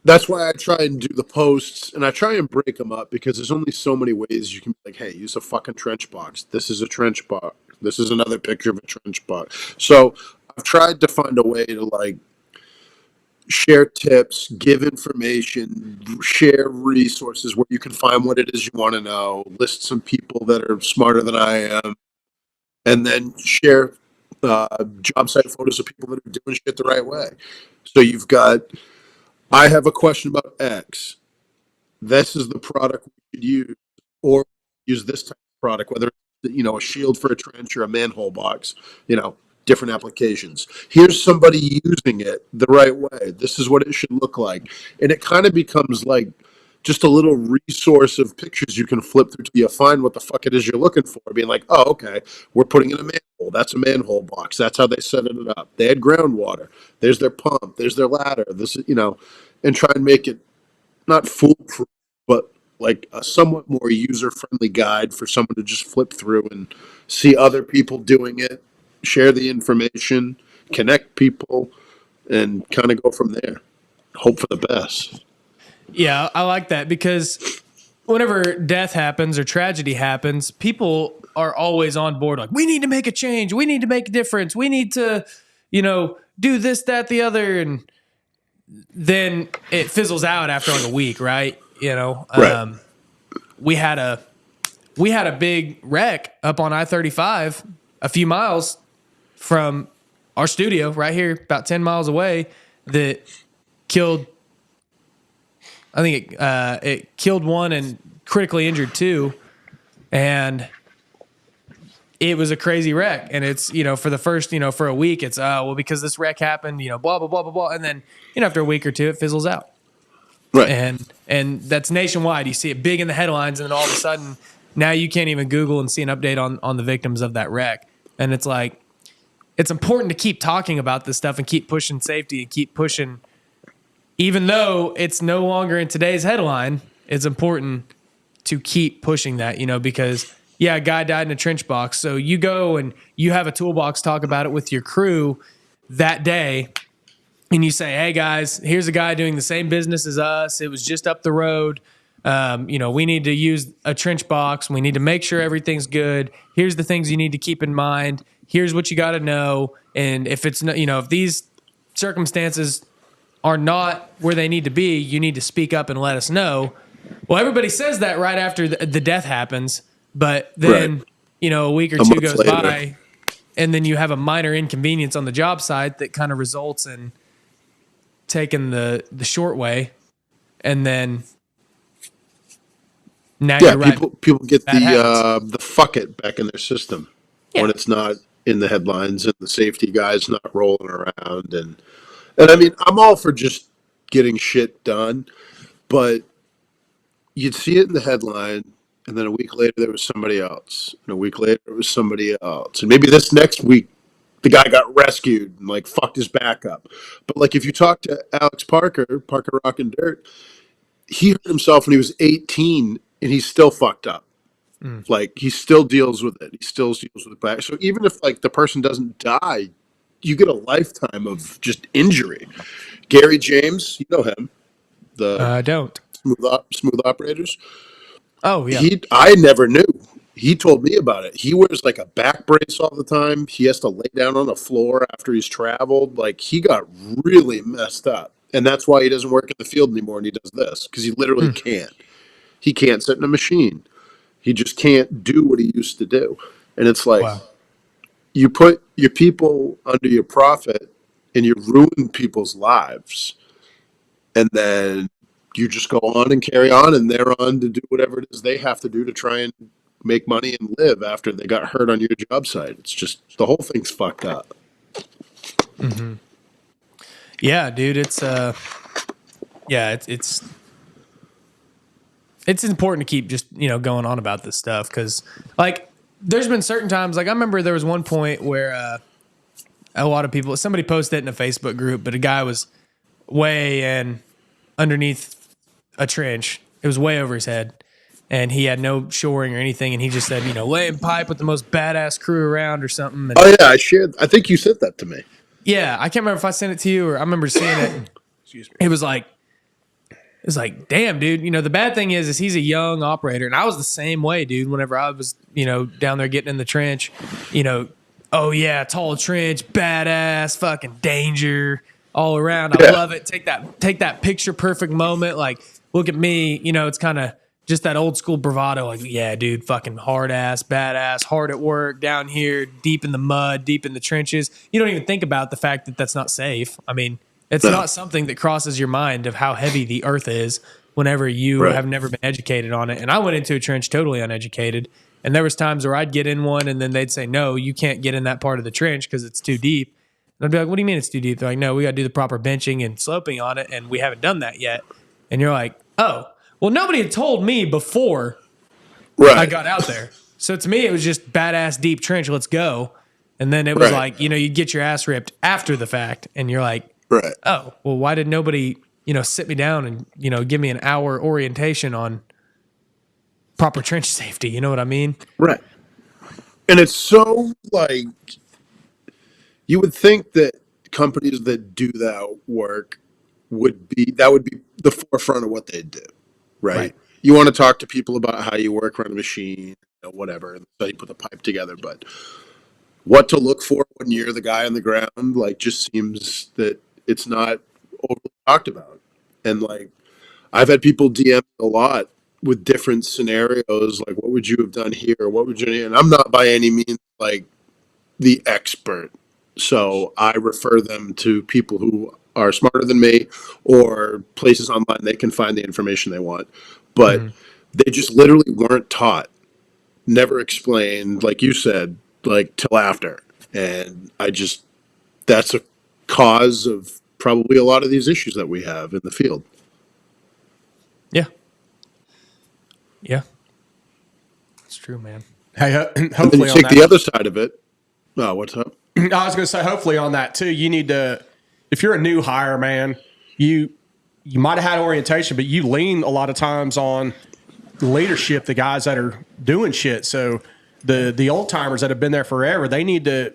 that's why I try and do the posts and I try and break them up because there's only so many ways you can be like, hey, use a fucking trench box. This is a trench box. This is another picture of a trench box. So I've tried to find a way to like share tips, give information, share resources where you can find what it is you want to know, list some people that are smarter than I am, and then share job site photos of people that are doing shit the right way. So you've got, I have a question about X. This is the product we could use, or use this type of product, whether it's, a shield for a trench or a manhole box, different applications. Here's somebody using it the right way. This is what it should look like. And it kind of becomes like just a little resource of pictures you can flip through till you find what the fuck it is you're looking for. Being like, oh, okay, we're putting in a manhole. That's a manhole box. That's how they set it up. They had groundwater. There's their pump. There's their ladder. This is, and try and make it not foolproof, but like a somewhat more user-friendly guide for someone to just flip through and see other people doing it, share the information, connect people, and kind of go from there. Hope for the best. Yeah, I like that because whenever death happens or tragedy happens, people are always on board. Like, we need to make a change. We need to make a difference. We need to, do this, that, the other. And then it fizzles out after like a week, right? Right. We had a big wreck up on I-35 a few miles from our studio right here, about 10 miles away, that killed I think it killed one and critically injured two, and it was a crazy wreck. And it's, for the first, for a week, it's because this wreck happened, blah blah blah blah blah, and then after a week or two, it fizzles out. Right. And that's nationwide. You see it big in the headlines, and then all of a sudden, now you can't even Google and see an update on the victims of that wreck. And it's like, it's important to keep talking about this stuff and keep pushing safety and keep pushing. Even though it's no longer in today's headline, it's important to keep pushing that, because, a guy died in a trench box. So you go and you have a toolbox, talk about it with your crew that day, and you say, hey, guys, here's a guy doing the same business as us. It was just up the road. We need to use a trench box. We need to make sure everything's good. Here's the things you need to keep in mind. Here's what you got to know. And if it's, if these circumstances are not where they need to be, you need to speak up and let us know. Well, everybody says that right after the death happens, but then, a week or two goes by, and then you have a minor inconvenience on the job site that kind of results in taking the short way, and then now you're right. People get the fuck it back in their system when it's not in the headlines and the safety guy's not rolling around. And I mean, I'm all for just getting shit done, but you'd see it in the headline, and then a week later there was somebody else, and a week later it was somebody else, and maybe this next week the guy got rescued and like fucked his back up. But like if you talk to Alex Parker Rock and Dirt, he hurt himself when he was 18 and he's still fucked up. Like he still deals with it. He still deals with it back. So even if like the person doesn't die, you get a lifetime of just injury. Gary James, you know him, the I don't. smooth operators. Oh yeah. I never knew. He told me about it. He wears like a back brace all the time. He has to lay down on the floor after he's traveled. Like he got really messed up, and that's why he doesn't work in the field anymore. And he does this because he literally can't. He can't sit in a machine. He just can't do what he used to do. And it's like, you put your people under your profit and you ruin people's lives. And then you just go on and carry on, and they're on to do whatever it is they have to do to try and make money and live after they got hurt on your job site. It's just, the whole thing's fucked up. Mm-hmm. Yeah, dude, it's important to keep just, going on about this stuff. Cause like there's been certain times, like I remember there was one point where, a lot of people, somebody posted it in a Facebook group, but a guy was way in underneath a trench. It was way over his head, and he had no shoring or anything. And he just said, laying pipe with the most badass crew around or something. And, oh yeah, I think you sent that to me. Yeah. I can't remember if I sent it to you or I remember seeing it. Excuse me. It was like, damn, dude. The bad thing is he's a young operator, and I was the same way, dude. Whenever I was, down there getting in the trench, oh yeah, tall trench, badass, fucking danger all around. I love it. Take that picture perfect moment. Like, look at me. It's kind of just that old school bravado. Like, yeah, dude, fucking hard ass, badass, hard at work down here, deep in the mud, deep in the trenches. You don't even think about the fact that that's not safe. I mean, it's not something that crosses your mind of how heavy the earth is whenever you have never been educated on it. And I went into a trench totally uneducated. And there was times where I'd get in one and then they'd say, no, you can't get in that part of the trench because it's too deep. And I'd be like, what do you mean it's too deep? They're like, no, we got to do the proper benching and sloping on it. And we haven't done that yet. And you're like, oh, well, nobody had told me before I got out there. So to me, it was just badass deep trench. Let's go. And then it was like, you'd get your ass ripped after the fact. And you're like, oh, well, why did nobody, sit me down and, give me an hour orientation on proper trench safety? You know what I mean? Right. And it's so like, you would think that companies that do that work would be the forefront of what they do. Right. You want to talk to people about how you work around a machine, whatever, and how you put the pipe together. But what to look for when you're the guy on the ground, like, just seems that it's not overly talked about. And like, I've had people DM a lot with different scenarios, like, what would you have done here? What would you? And I'm not by any means like the expert, so I refer them to people who are smarter than me, or places online they can find the information they want. But they just literally weren't taught, never explained, like you said, like till after. And that's a cause of probably a lot of these issues that we have in the field. Yeah. Yeah. It's true, man. Hey, And then you hopefully on take the that. other side of it. Oh, what's up? I was going to say, hopefully on that too. You need to, if you're a new hire, man, you might have had orientation, but you lean a lot of times on leadership, the guys that are doing shit. So the old timers that have been there forever, they need to.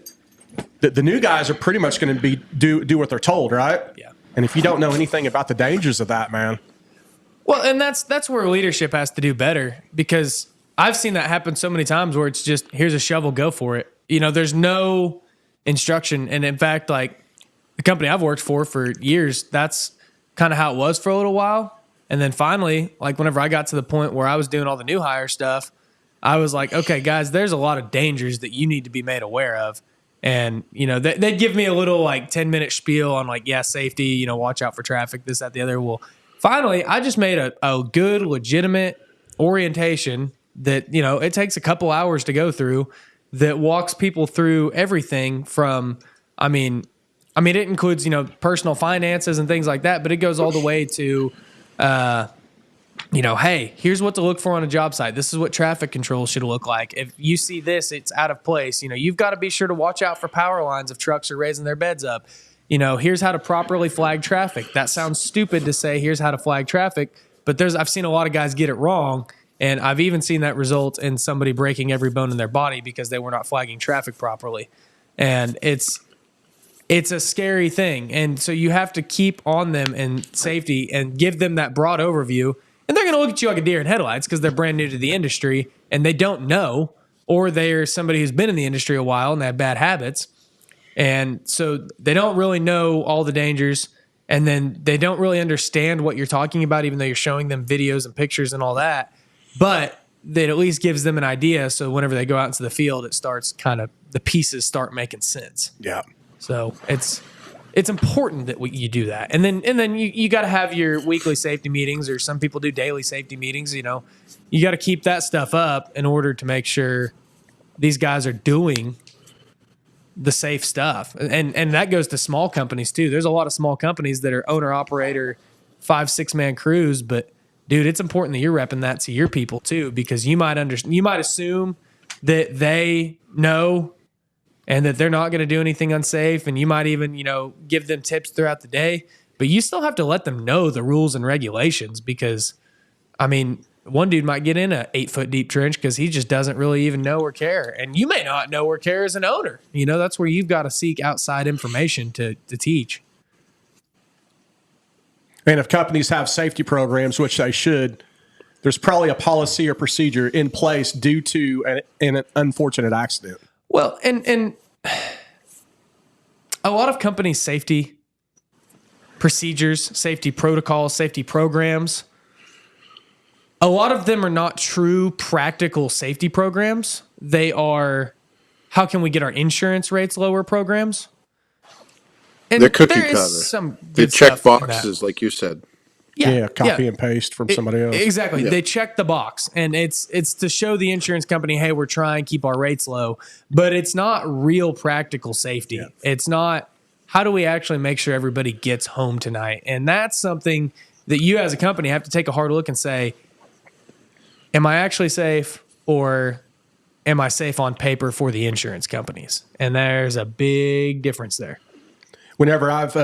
The new guys are pretty much going to be do what they're told, right? Yeah. And if you don't know anything about the dangers of that, man. Well, and that's where leadership has to do better, because I've seen that happen so many times where it's just, here's a shovel, go for it. You know, there's no instruction. And in fact, like the company I've worked for years, that's kind of how it was for a little while. And then finally, like whenever I got to the point where I was doing all the new hire stuff, I was like, okay, guys, there's a lot of dangers that you need to be made aware of. And, you know, they'd give me a little like 10-minute spiel on like, yeah, safety, you know, watch out for traffic, this, that, the other. Well, finally, I just made a good, legitimate orientation that, you know, it takes a couple hours to go through, that walks people through everything from, I mean, it includes, you know, personal finances and things like that, but it goes all the way to, you know, hey, here's what to look for on a job site. This is what traffic control should look like. If you see this, it's out of place. You know, you've got to be sure to watch out for power lines if trucks are raising their beds up. You know, here's how to properly flag traffic. That sounds stupid to say, here's how to flag traffic, but I've seen a lot of guys get it wrong. And I've even seen that result in somebody breaking every bone in their body because they were not flagging traffic properly. And it's a scary thing. And so you have to keep on them in safety and give them that broad overview. And they're going to look at you like a deer in headlights because they're brand new to the industry and they don't know, or they're somebody who's been in the industry a while and they have bad habits. And so they don't really know all the dangers, and then they don't really understand what you're talking about, even though you're showing them videos and pictures and all that. But that at least gives them an idea. So whenever they go out into the field, it starts kind of, the pieces start making sense. Yeah. So it's important that you do that. And then you got to have your weekly safety meetings, or some people do daily safety meetings. You know, you got to keep that stuff up in order to make sure these guys are doing the safe stuff. And that goes to small companies too. There's a lot of small companies that are owner operator, 5-6 man crews, but dude, it's important that you're repping that to your people too, because you might assume that they know and that they're not going to do anything unsafe. And you might even, you know, give them tips throughout the day, but you still have to let them know the rules and regulations, because I mean, one dude might get in a 8-foot deep trench because he just doesn't really even know or care. And you may not know or care as an owner. You know, that's where you've got to seek outside information to teach. And if companies have safety programs, which they should, there's probably a policy or procedure in place due to an unfortunate accident. Well, and a lot of companies' safety procedures, safety protocols, safety programs, a lot of them are not true practical safety programs. They are, how can we get our insurance rates lower programs? And They're cookie there is cutter. some They good check stuff in that. boxes, like you said. Yeah, copy and paste from somebody else. Exactly. Yeah. They check the box, and it's to show the insurance company, hey, we're trying to keep our rates low, but it's not real practical safety. Yeah. It's not, how do we actually make sure everybody gets home tonight? And that's something that you as a company have to take a hard look and say, am I actually safe, or am I safe on paper for the insurance companies? And there's a big difference there. Whenever I've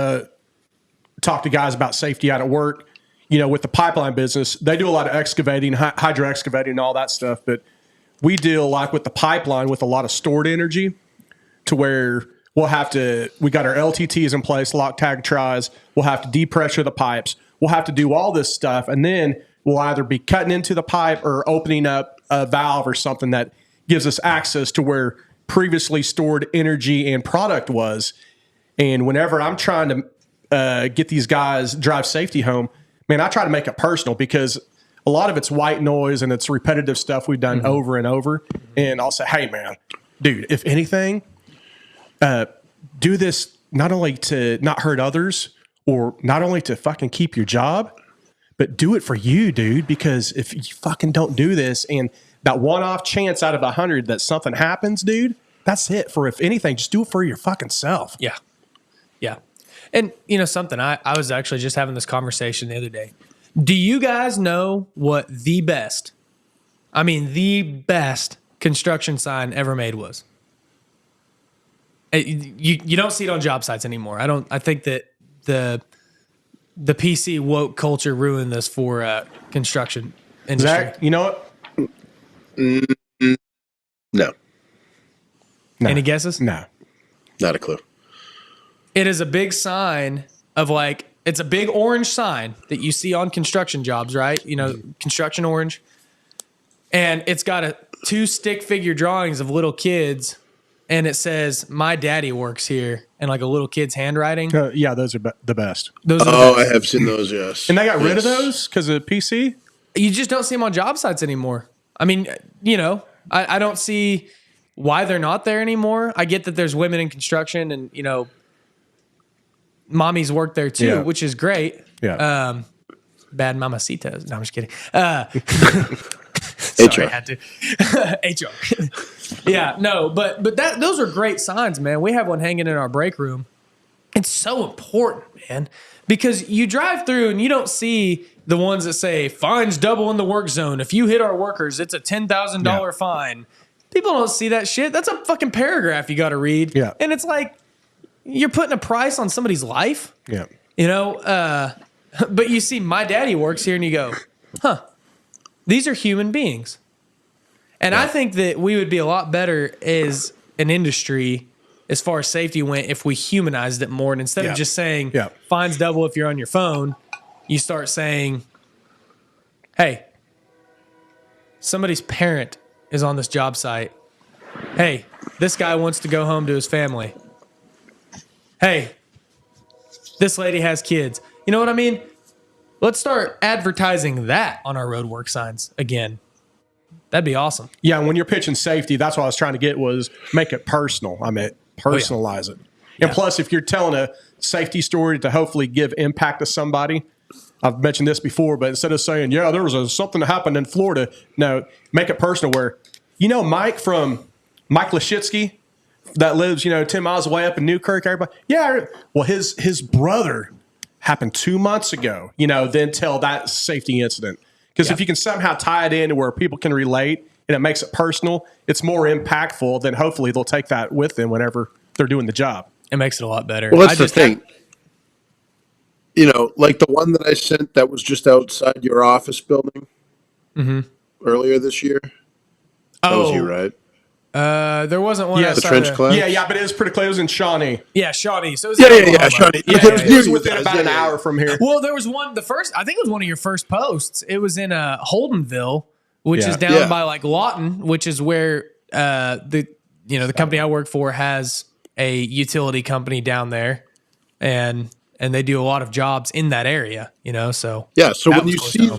talked to guys about safety out at work, you know, with the pipeline business, they do a lot of excavating, hydro excavating and all that stuff. But we deal like with the pipeline with a lot of stored energy, to where we got our LTTs in place, lock, tag, tries. We'll have to depressure the pipes. We'll have to do all this stuff. And then we'll either be cutting into the pipe or opening up a valve or something that gives us access to where previously stored energy and product was. And whenever I'm trying to get these guys drive safety home, man, I try to make it personal, because a lot of it's white noise and it's repetitive stuff we've done over and over. And I'll say, hey, man, dude, if anything, do this not only to not hurt others or not only to fucking keep your job, but do it for you, dude. Because if you fucking don't do this, and that one-off chance out of 100 that something happens, dude, that's it. For if anything, just do it for your fucking self. Yeah. Yeah. And something, I was actually just having this conversation the other day. Do you guys know what the best construction sign ever made was? You don't see it on job sites anymore. I think that the PC woke culture ruined this for construction industry. Zach, you know what? No, Any guesses? No. not a clue. It is a big sign of it's a big orange sign that you see on construction jobs, right? Construction orange. And it's got two stick figure drawings of little kids, and it says, "My daddy works here," and like a little kid's handwriting. Yeah, those are the best. Those are the best. I have seen those, yes. And they got rid of those because of PC? You just don't see them on job sites anymore. I mean, I don't see why they're not there anymore. I get that there's women in construction and, mommies work there too, which is great. Yeah. Bad mamacitas. No, I'm just kidding. HR. Sorry, I had to. HR. Yeah, no, but those are great signs, man. We have one hanging in our break room. It's so important, man, because you drive through and you don't see the ones that say fines double in the work zone. If you hit our workers, it's a $10,000 fine. People don't see that shit. That's a fucking paragraph you got to read. Yeah. And it's like you're putting a price on somebody's life. Yeah. But you see my daddy works here and you go, huh, these are human beings. And I think that we would be a lot better as an industry as far as safety went if we humanized it more. And instead of just saying fines double if you're on your phone, you start saying, hey, somebody's parent is on this job site. Hey, this guy wants to go home to his family. Hey, this lady has kids. You know what I mean? Let's start advertising that on our roadwork signs again. That'd be awesome. Yeah, when you're pitching safety, that's what I was trying to get was make it personal. I mean, personalize it. And plus, if you're telling a safety story to hopefully give impact to somebody, I've mentioned this before, but instead of saying, yeah, there was something that happened in Florida, no, make it personal where, Mike Lashitsky that lives, 10 miles away up in Newkirk, everybody, well, his brother happened 2 months ago, then tell that safety incident. Because if you can somehow tie it in to where people can relate and it makes it personal, it's more impactful, then hopefully they'll take that with them whenever they're doing the job. It makes it a lot better. Well, that's the thing. Like the one that I sent that was just outside your office building earlier this year. That was you, right? There wasn't one. The trench collapse? Yeah, but it was pretty close. It was in Shawnee. Yeah, Shawnee. So it was Shawnee. It was within about an hour from here. Well, there was one. I think it was one of your first posts. It was in Holdenville, which is down by like Lawton, which is where the company I work for has a utility company down there, and they do a lot of jobs in that area. So So when you see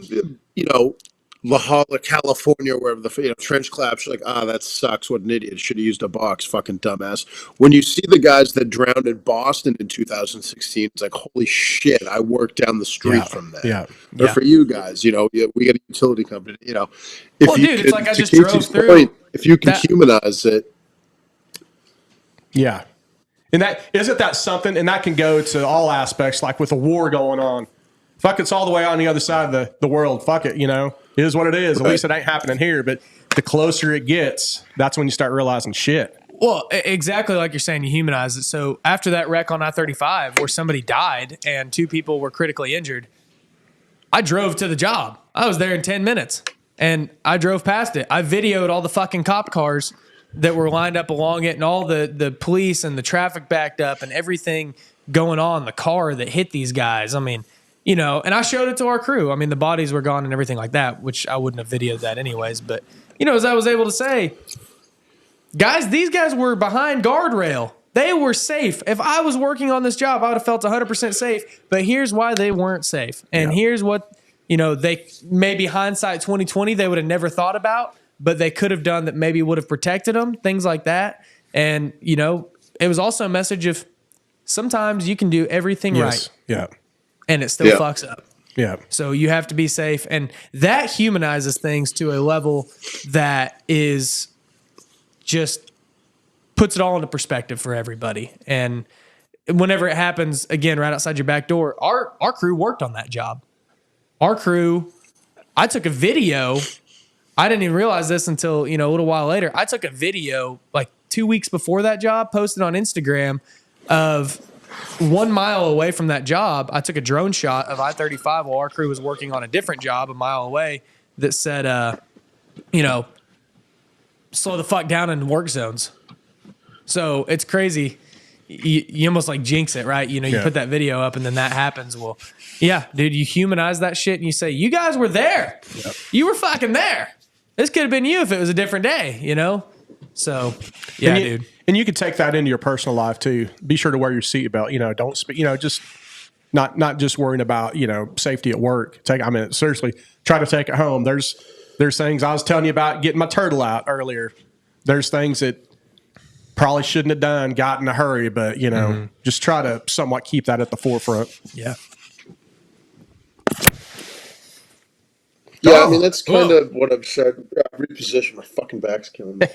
La Jolla, California, wherever the trench collapse, you're like, that sucks. What an idiot! Should have used a box, fucking dumbass. When you see the guys that drowned in Boston in 2016, it's like, holy shit! I worked down the street from that. Yeah. Or for you guys, we got a utility company. If it's like I just drove through. If you can humanize it, and that something, and that can go to all aspects, like with a war going on. Fuck, it's all the way on the other side of the world. Fuck it, it is what it is. At least it ain't happening here. But the closer it gets, that's when you start realizing shit. Well, exactly like you're saying, you humanize it. So after that wreck on I-35 where somebody died and 2 people were critically injured, I drove to the job. I was there in 10 minutes and I drove past it. I videoed all the fucking cop cars that were lined up along it and all the police and the traffic backed up and everything going on, the car that hit these guys. I mean, and I showed it to our crew. I mean, the bodies were gone and everything like that, which I wouldn't have videoed that anyways. But, as I was able to say, guys, these guys were behind guardrail. They were safe. If I was working on this job, I would have felt 100% safe. But here's why they weren't safe. And here's what, they maybe hindsight 2020, they would have never thought about, but they could have done that maybe would have protected them, things like that. And, it was also a message of sometimes you can do everything right Yeah. and it still fucks up. Yeah. So you have to be safe. And that humanizes things to a level that is just puts it all into perspective for everybody. And whenever it happens, again, right outside your back door, our crew worked on that job. Our crew, I took a video. I didn't even realize this until, a little while later. I took a video like 2 weeks before that job, posted on Instagram of 1 mile away from that job. I took a drone shot of I-35 while our crew was working on a different job a mile away that said, slow the fuck down in work zones. So it's crazy. You almost like jinx it, right? You put that video up and then that happens. Well, yeah, dude, you humanize that shit and you say, you guys were there. Yep. You were fucking there. This could have been you if it was a different day, So, yeah, dude. And you could take that into your personal life too. Be sure to wear your seatbelt. Don't speak. Just not just worrying about safety at work. Seriously, try to take it home. There's things I was telling you about getting my turtle out earlier. There's things that probably shouldn't have done, got in a hurry, but just try to somewhat keep that at the forefront. Yeah. Yeah, that's kind of what I've said. Reposition. My fucking back's killing me.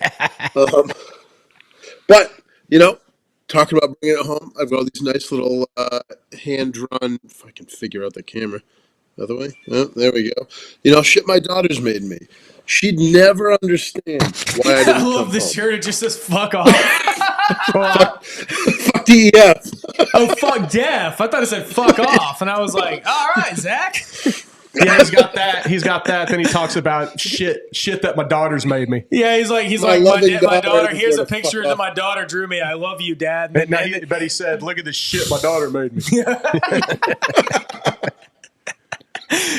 But, talking about bringing it home, I've got all these nice little hand-drawn, if I can figure out the camera. Other way? Oh, there we go. Shit my daughter's made me. She'd never understand why I didn't I love this home. shirt. It just says fuck off. Fuck DEF. Oh, fuck deaf. I thought it said fuck off. And I was like, all right, Zach. Yeah, he's got that. He's got that. Then he talks about shit that my daughter's made me. Yeah, he's like, my daughter. Here's a picture that my daughter drew me. I love you, Dad. But he said, "Look at this shit my daughter made me."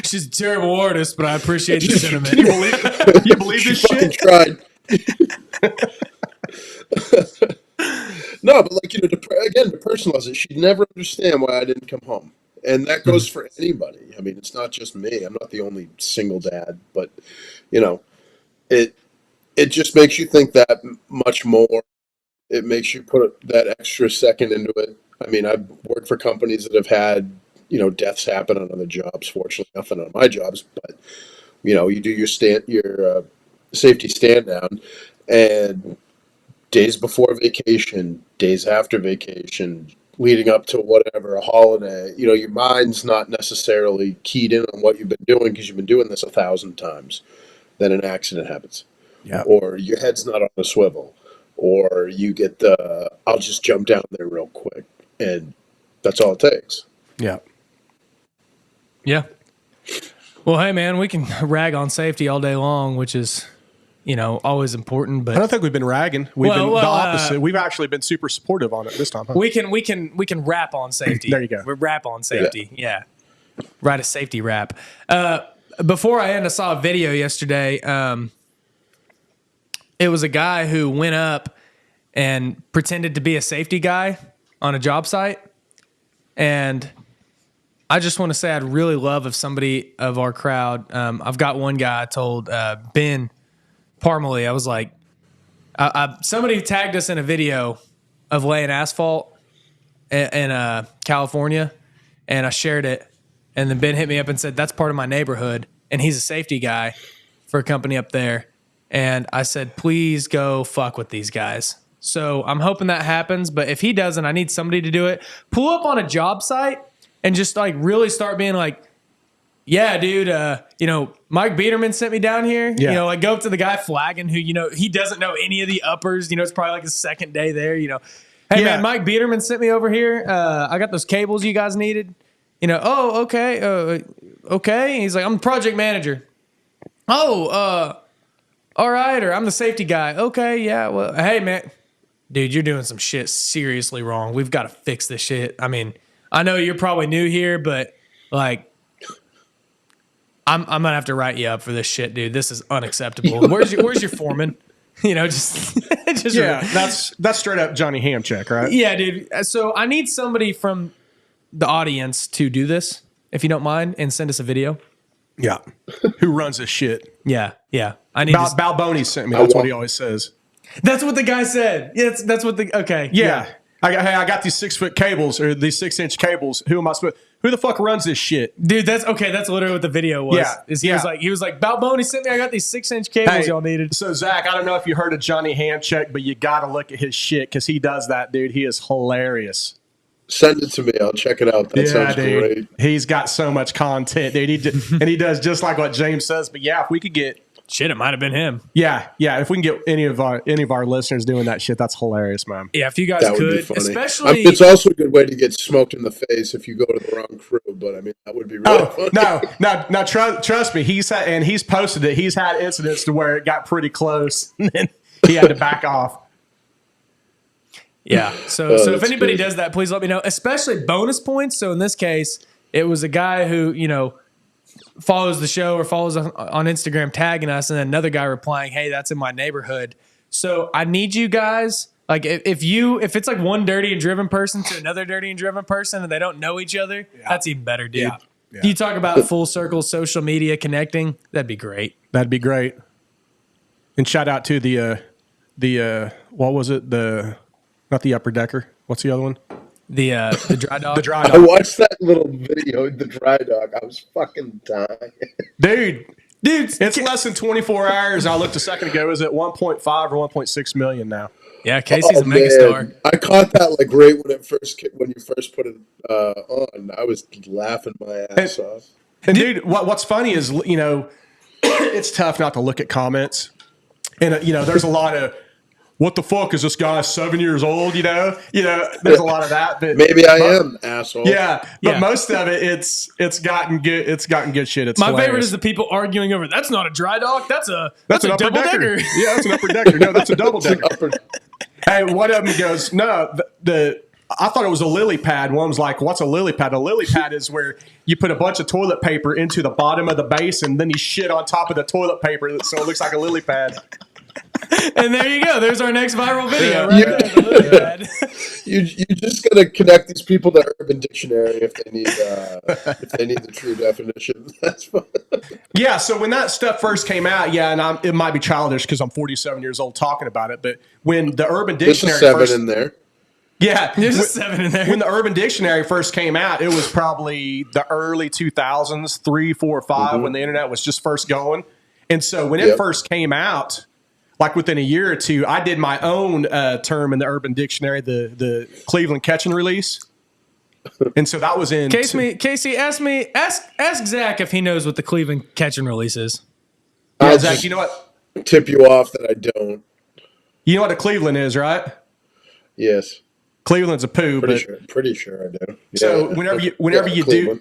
She's a terrible artist, but I appreciate the sentiment. You believe this shit? Tried. No, but to personalize it, she'd never understand why I didn't come home. And that goes for anybody. It's not just me. I'm not the only single dad, but it just makes you think that much more. It makes you put that extra second into it. I've worked for companies that have had, deaths happen on other jobs. Fortunately, nothing on my jobs, but you do your safety stand down, and days before vacation, days after vacation, leading up to whatever, a holiday, your mind's not necessarily keyed in on what you've been doing because you've been doing this 1,000 times. Then an accident happens. Yeah. Or your head's not on a swivel. Or you get I'll just jump down there real quick. And that's all it takes. Yeah. Yeah. Well, hey, man, we can rag on safety all day long, which is... always important, but I don't think we've been ragging. We've been the opposite. We've actually been super supportive on it this time. Huh? We can rap on safety. There you go. We rap on safety. Yeah. Write a safety rap. Before I end, I saw a video yesterday. It was a guy who went up and pretended to be a safety guy on a job site. And I just want to say I'd really love if somebody of our crowd, I've got one guy I told, Ben Parmalee, I was like, somebody tagged us in a video of laying asphalt in California, and I shared it. And then Ben hit me up and said, that's part of my neighborhood. And he's a safety guy for a company up there. And I said, please go fuck with these guys. So I'm hoping that happens. But if he doesn't, I need somebody to do it. Pull up on a job site and just really start being like, yeah, dude, Mike Biederman sent me down here. Yeah. Go up to the guy flagging who, he doesn't know any of the uppers. It's probably like his second day there, Hey, man, Mike Biederman sent me over here. I got those cables you guys needed. Oh, okay. Okay. He's like, I'm the project manager. Oh, all right. Or I'm the safety guy. Okay, yeah. Well, hey, man. Dude, you're doing some shit seriously wrong. We've got to fix this shit. I know you're probably new here, but, I'm gonna have to write you up for this shit, dude. This is unacceptable. Where's your foreman? Just yeah. That's straight up Johnny Ham check, right? Yeah, dude. So I need somebody from the audience to do this, if you don't mind, and send us a video. Yeah. Who runs this shit? Yeah. I need Balboni sent me. That's what he always says. That's what the guy said. Yeah, that's what the okay. Yeah. I got these 6-foot cables or these 6-inch cables. Who am I supposed? Who the fuck runs this shit? Dude, that's okay. That's literally what the video was. Yeah, He was like, Balboni sent me. I got these 6-inch cables y'all needed. So Zach, I don't know if you heard of Johnny Handcheck, but you got to look at his shit because he does that, dude. He is hilarious. Send it to me. I'll check it out. That sounds great. He's got so much content, dude. And he does just like what James says. But yeah, if we could get shit, it might have been him. Yeah. If we can get any of our listeners doing that shit, that's hilarious, man. Yeah, if you guys could, especially it's also a good way to get smoked in the face if you go to the wrong crew. But I mean, that would be really funny. No, trust me. He's posted it. He's had incidents to where it got pretty close, and then he had to back off. Yeah. So if anybody does that, please let me know. Especially bonus points. So in this case, it was a guy who follows the show or follows on Instagram tagging us, and then another guy replying, "Hey, that's in my neighborhood." So I need you guys, like if it's like one dirty and driven person to another dirty and driven person and they don't know each other, that's even better, dude. Yeah. You talk about full circle social media connecting, that'd be great. That'd be great. And shout out to the what was it? Not the upper decker. What's the other one? The dry dog. The dry dog. I watched that little video, the dry dog. I was fucking dying. Dude, it's less than 24 hours. I looked a second ago. Is it 1.5 or 1.6 million now? Yeah, Casey's a megastar. I caught that like right when you first put it on. I was laughing my ass off. And dude, what's funny is it's tough not to look at comments, and there's a lot of, what the fuck is this guy 7 years old? There's a lot of that. But maybe I am, asshole. Yeah, but most of it, it's gotten good. It's gotten good shit. It's my hilarious. favorite is the people arguing over. That's not a dry dock. That's a double decker. Yeah, that's an upper decker. No, that's a double decker. Hey, one of them goes, no, I thought it was a lily pad. One was like, what's a lily pad? A lily pad is where you put a bunch of toilet paper into the bottom of the basin, then you shit on top of the toilet paper so it looks like a lily pad. And there you go. There's our next viral video. Right there. You just gotta connect these people to Urban Dictionary if they need the true definition. That's fun. Yeah. So when that stuff first came out, and it might be childish because I'm 47 years old talking about it, but when the Urban Dictionary there's a 7 in there. Yeah, there's a 7 in there. When the Urban Dictionary first came out, it was probably the early 2000s, 3, 4, 5, when the internet was just first going. And so when it first came out, like within a year or two, I did my own term in the Urban Dictionary, the Cleveland catch and release. And so that was in Casey, ask Zach if he knows what the Cleveland catch and release is. Yeah, Zach, you know what? Tip you off that I don't. You know what a Cleveland is, right? Yes. Cleveland's a poo. Pretty sure I do. Yeah, so whenever you do.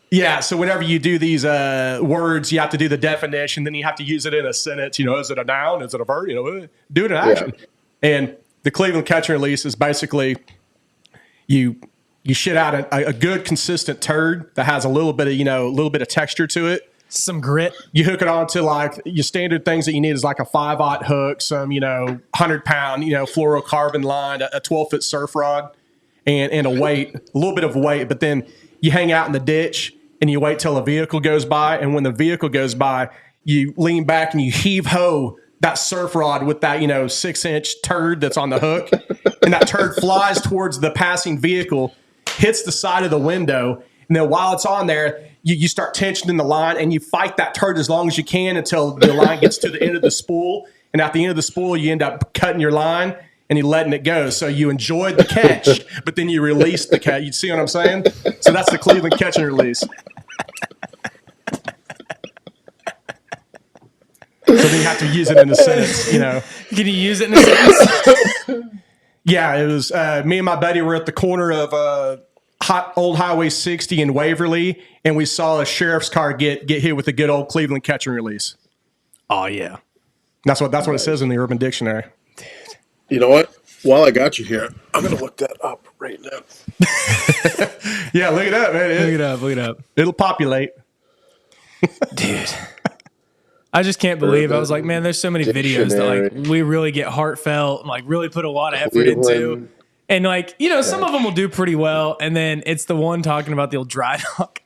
Yeah, so whenever you do these words, you have to do the definition, then you have to use it in a sentence. Is it a noun? Is it a verb? Do it in action. Yeah. And the Cleveland catch and release is basically you shit out a good consistent turd that has a little bit of texture to it. Some grit. You hook it onto like your standard things that you need is like a 5/0 hook, some 100-pound fluorocarbon line, a 12-foot surf rod, and a weight, a little bit of weight, but then you hang out in the ditch and you wait till a vehicle goes by. And when the vehicle goes by, you lean back and you heave-ho that surf rod with that, 6-inch turd that's on the hook. And that turd flies towards the passing vehicle, hits the side of the window. And then while it's on there, you start tensioning the line and you fight that turd as long as you can until the line gets to the end of the spool. And at the end of the spool, you end up cutting your line and you're letting it go. So you enjoyed the catch, but then you release the catch. You see what I'm saying? So that's the Cleveland catch and release. So then you have to use it in a sentence, Can you use it in a sentence? Yeah, it was me and my buddy were at the corner of old Highway 60 in Waverly, and we saw a sheriff's car get hit with a good old Cleveland catch and release. Oh, yeah. That's what it says in the Urban Dictionary. You know what? While I got you here, I'm going to look that up right now. Yeah, look it up, man. Look it up. It'll populate. Dude. I just can't believe. I was like, man, there's so many videos that we really get heartfelt and really put a lot of effort into. And some of them will do pretty well. And then it's the one talking about the old dry dock.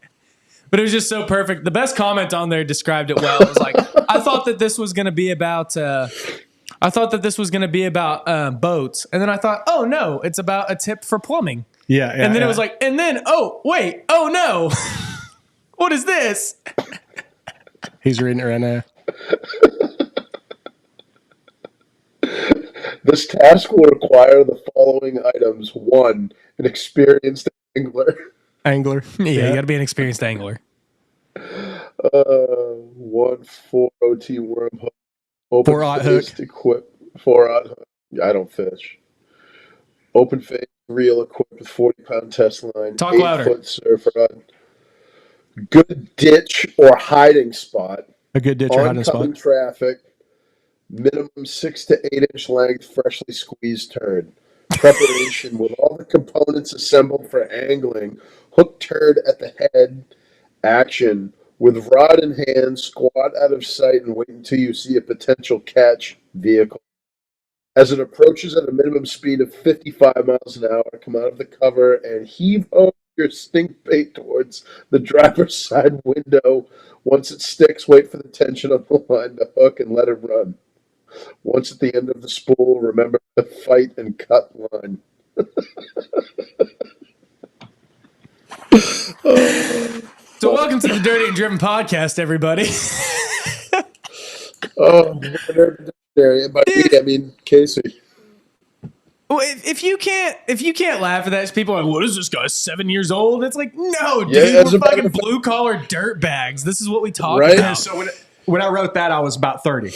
But it was just so perfect. The best comment on there described it well. It was like, I thought that this was going to be about I thought that this was going to be about boats, and then I thought, oh no, it's about a tip for plumbing. Yeah, And then it was like, and then, oh wait, oh no, what is this? he's reading it right now. This task will require the following items. 1, an experienced angler. Angler. Yeah, you got to be an experienced angler. 1 4-OT worm hook. Open 4-aught hook. faced equip 4-aught hook. I don't fish. Open face reel equipped with 40-pound test line. Talk louder. 8-foot surfer rod. Good ditch or hiding spot. A good ditch or hiding spot. Oncoming traffic. Minimum 6 to 8 inch length, freshly squeezed turd. Preparation with all the components assembled for angling. Hook turd at the head. Action. With rod in hand, squat out of sight and wait until you see a potential catch vehicle. As it approaches at a minimum speed of 55 miles an hour, come out of the cover and heave over your stink bait towards the driver's side window. Once it sticks, wait for the tension on the line to hook and let it run. Once at the end of the spool, remember to fight and cut line. So welcome to the Dirty and Driven podcast, everybody. By we, I mean Casey. Well, if you can't laugh at that, people are like, "What is this guy? 7 years old?" It's like, no, dude, as we're a matter fucking of fact- blue collar dirt bags. This is what we talk Right? about. So when I wrote that, I was about 30.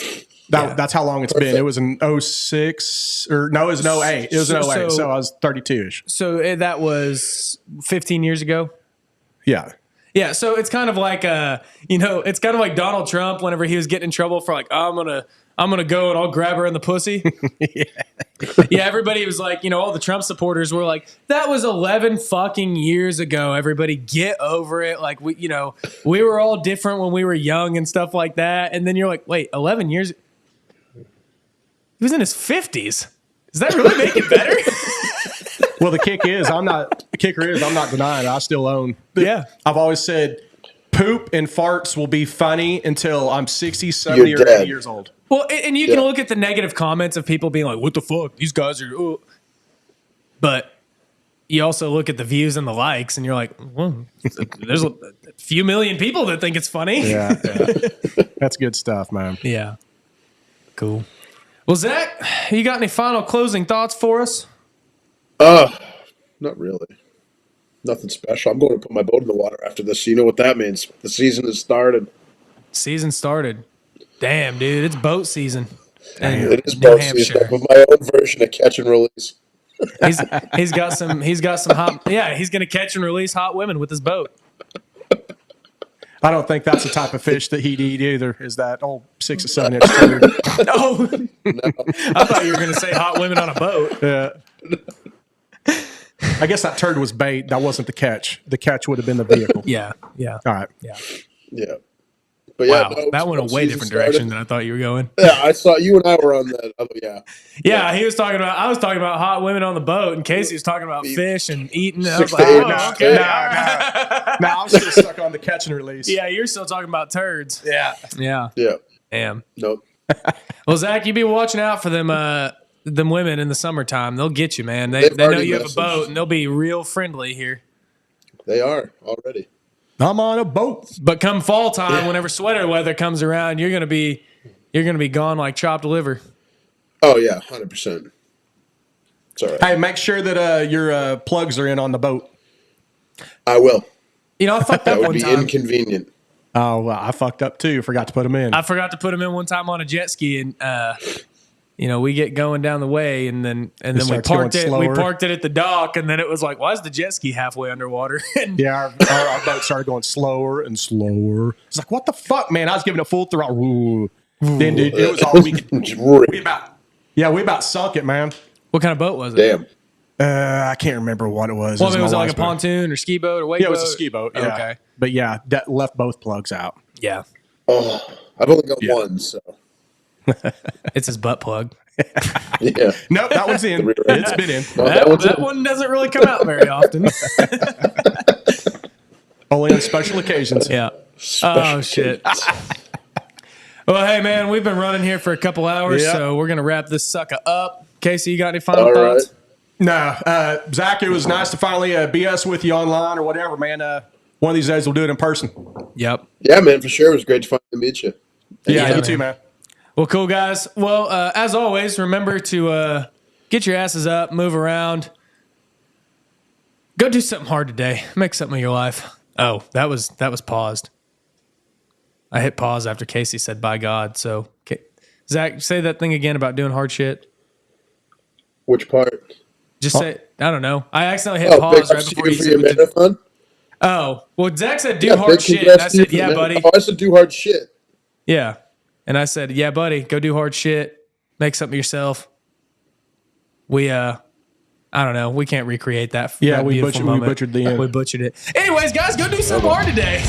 That's how long it's been. It was in 06 or no, it was in 08. It was in 08. So I was 32-ish. So that was 15 years ago. Yeah. Yeah, so it's kind of like it's kind of like Donald Trump whenever he was getting in trouble for like, oh, I'm gonna go and I'll grab her in the pussy. Yeah, everybody was like, all the Trump supporters were like, that was 11 fucking years ago. Everybody get over it. Like we were all different when we were young and stuff like that. And then you're like, wait, 11 years? He was in his 50s. Does that really make it better? Well, the kicker is I'm not denying it. I still own. Yeah. I've always said poop and farts will be funny until I'm 60, 70, You're or dead. 80 years old. Well, and you can look at the negative comments of people being like, what the fuck? These guys are... Ooh. But you also look at the views and the likes and you're like, well, there's a few million people that think it's funny. Yeah. That's good stuff, man. Yeah. Cool. Well, Zach, you got any final closing thoughts for us? Not really. Nothing special. I'm going to put my boat in the water after this. You know what that means. The season has started. Season started. Damn, dude, it's boat season. It is New boat Hampshire. season. With my own version of catch and release. He's got some hot. Yeah, he's gonna catch and release hot women with his boat. I don't think that's the type of fish that he'd eat either. Is that old 6 or 7 inch turd? No. I thought you were gonna say hot women on a boat. Yeah. I guess that turd was bait. That wasn't the catch. The catch would have been the vehicle. Yeah. All right. Yeah. Yeah. But yeah, Wow, that went a way different direction than I thought you were going. Yeah, I saw you and I were on that. Oh, yeah. Yeah, I was talking about hot women on the boat, and Casey was talking about fish and eating. I was 6 like, to 8 oh, inches. okay. No, I'm still stuck on the catch and release. Yeah, you're still talking about turds. Yeah. Yeah. Yeah. Damn. Nope. Well, Zach, you be watching out for them women in the summertime. They'll get you, man. They They've know already you have a messaged. boat, and they'll be real friendly here. They are already. I'm on a boat. But come fall time, whenever sweater weather comes around, you're gonna be gone like chopped liver. Oh, yeah, 100%. It's all right. Hey, make sure that your plugs are in on the boat. I will. I fucked That up would one be time. inconvenient. Oh, well, I fucked up too. Forgot to put them in. I forgot to put them in one time on a jet ski, and we get going down the way, and then we starts parked going it. We slower. parked it at the dock, and then it was like, why is the jet ski halfway underwater? And Yeah, our boat started going slower and slower. It's like, what the fuck, man? I was giving it full throttle. Ooh. Then, dude, it was all we about sunk it, man. what kind of boat was it? Damn. I can't remember what it was. Well, it was my like a wife's boat. pontoon or ski boat or wake Yeah, it was boat? a ski boat. Yeah. Okay. But yeah, that left both plugs out. Yeah. Oh, I've only got one, so. It's his butt plug. Yeah. Nope, that one's in. It's been in. No, that one's That in. one doesn't really come out very often. Only on special occasions. Yeah. Oh, shit. Well, hey, man, we've been running here for a couple hours, Yep. so we're going to wrap this sucker up. Casey, you got any final All right. thoughts? No, Zach, it was nice to finally BS with you online or whatever, man. One of these days we'll do it in person. Yep. Yeah, man, for sure. It was great to finally meet you. Yeah, Yeah, you too, man. man. Well, cool, guys. Well, as always, remember to get your asses up, move around. Go do something hard today. Make something of your life. Oh, that was paused. I hit pause after Casey said, by God. So, Zach, say that thing again about doing hard shit. Which part? Just say, I don't know. I accidentally hit Oh, big pause right ups to before you you for your said, marathon. oh, well, Zach said, do Yeah, hard big shit. And congrats I to you said, for yeah, the buddy. Oh, I said do hard shit. Yeah. And I said, yeah, buddy, go do hard shit. Make something of yourself. We, I don't know. We can't recreate that. Yeah, that we beautiful butchered moment. the end. We butchered it. Anyways, guys, go do something hard today.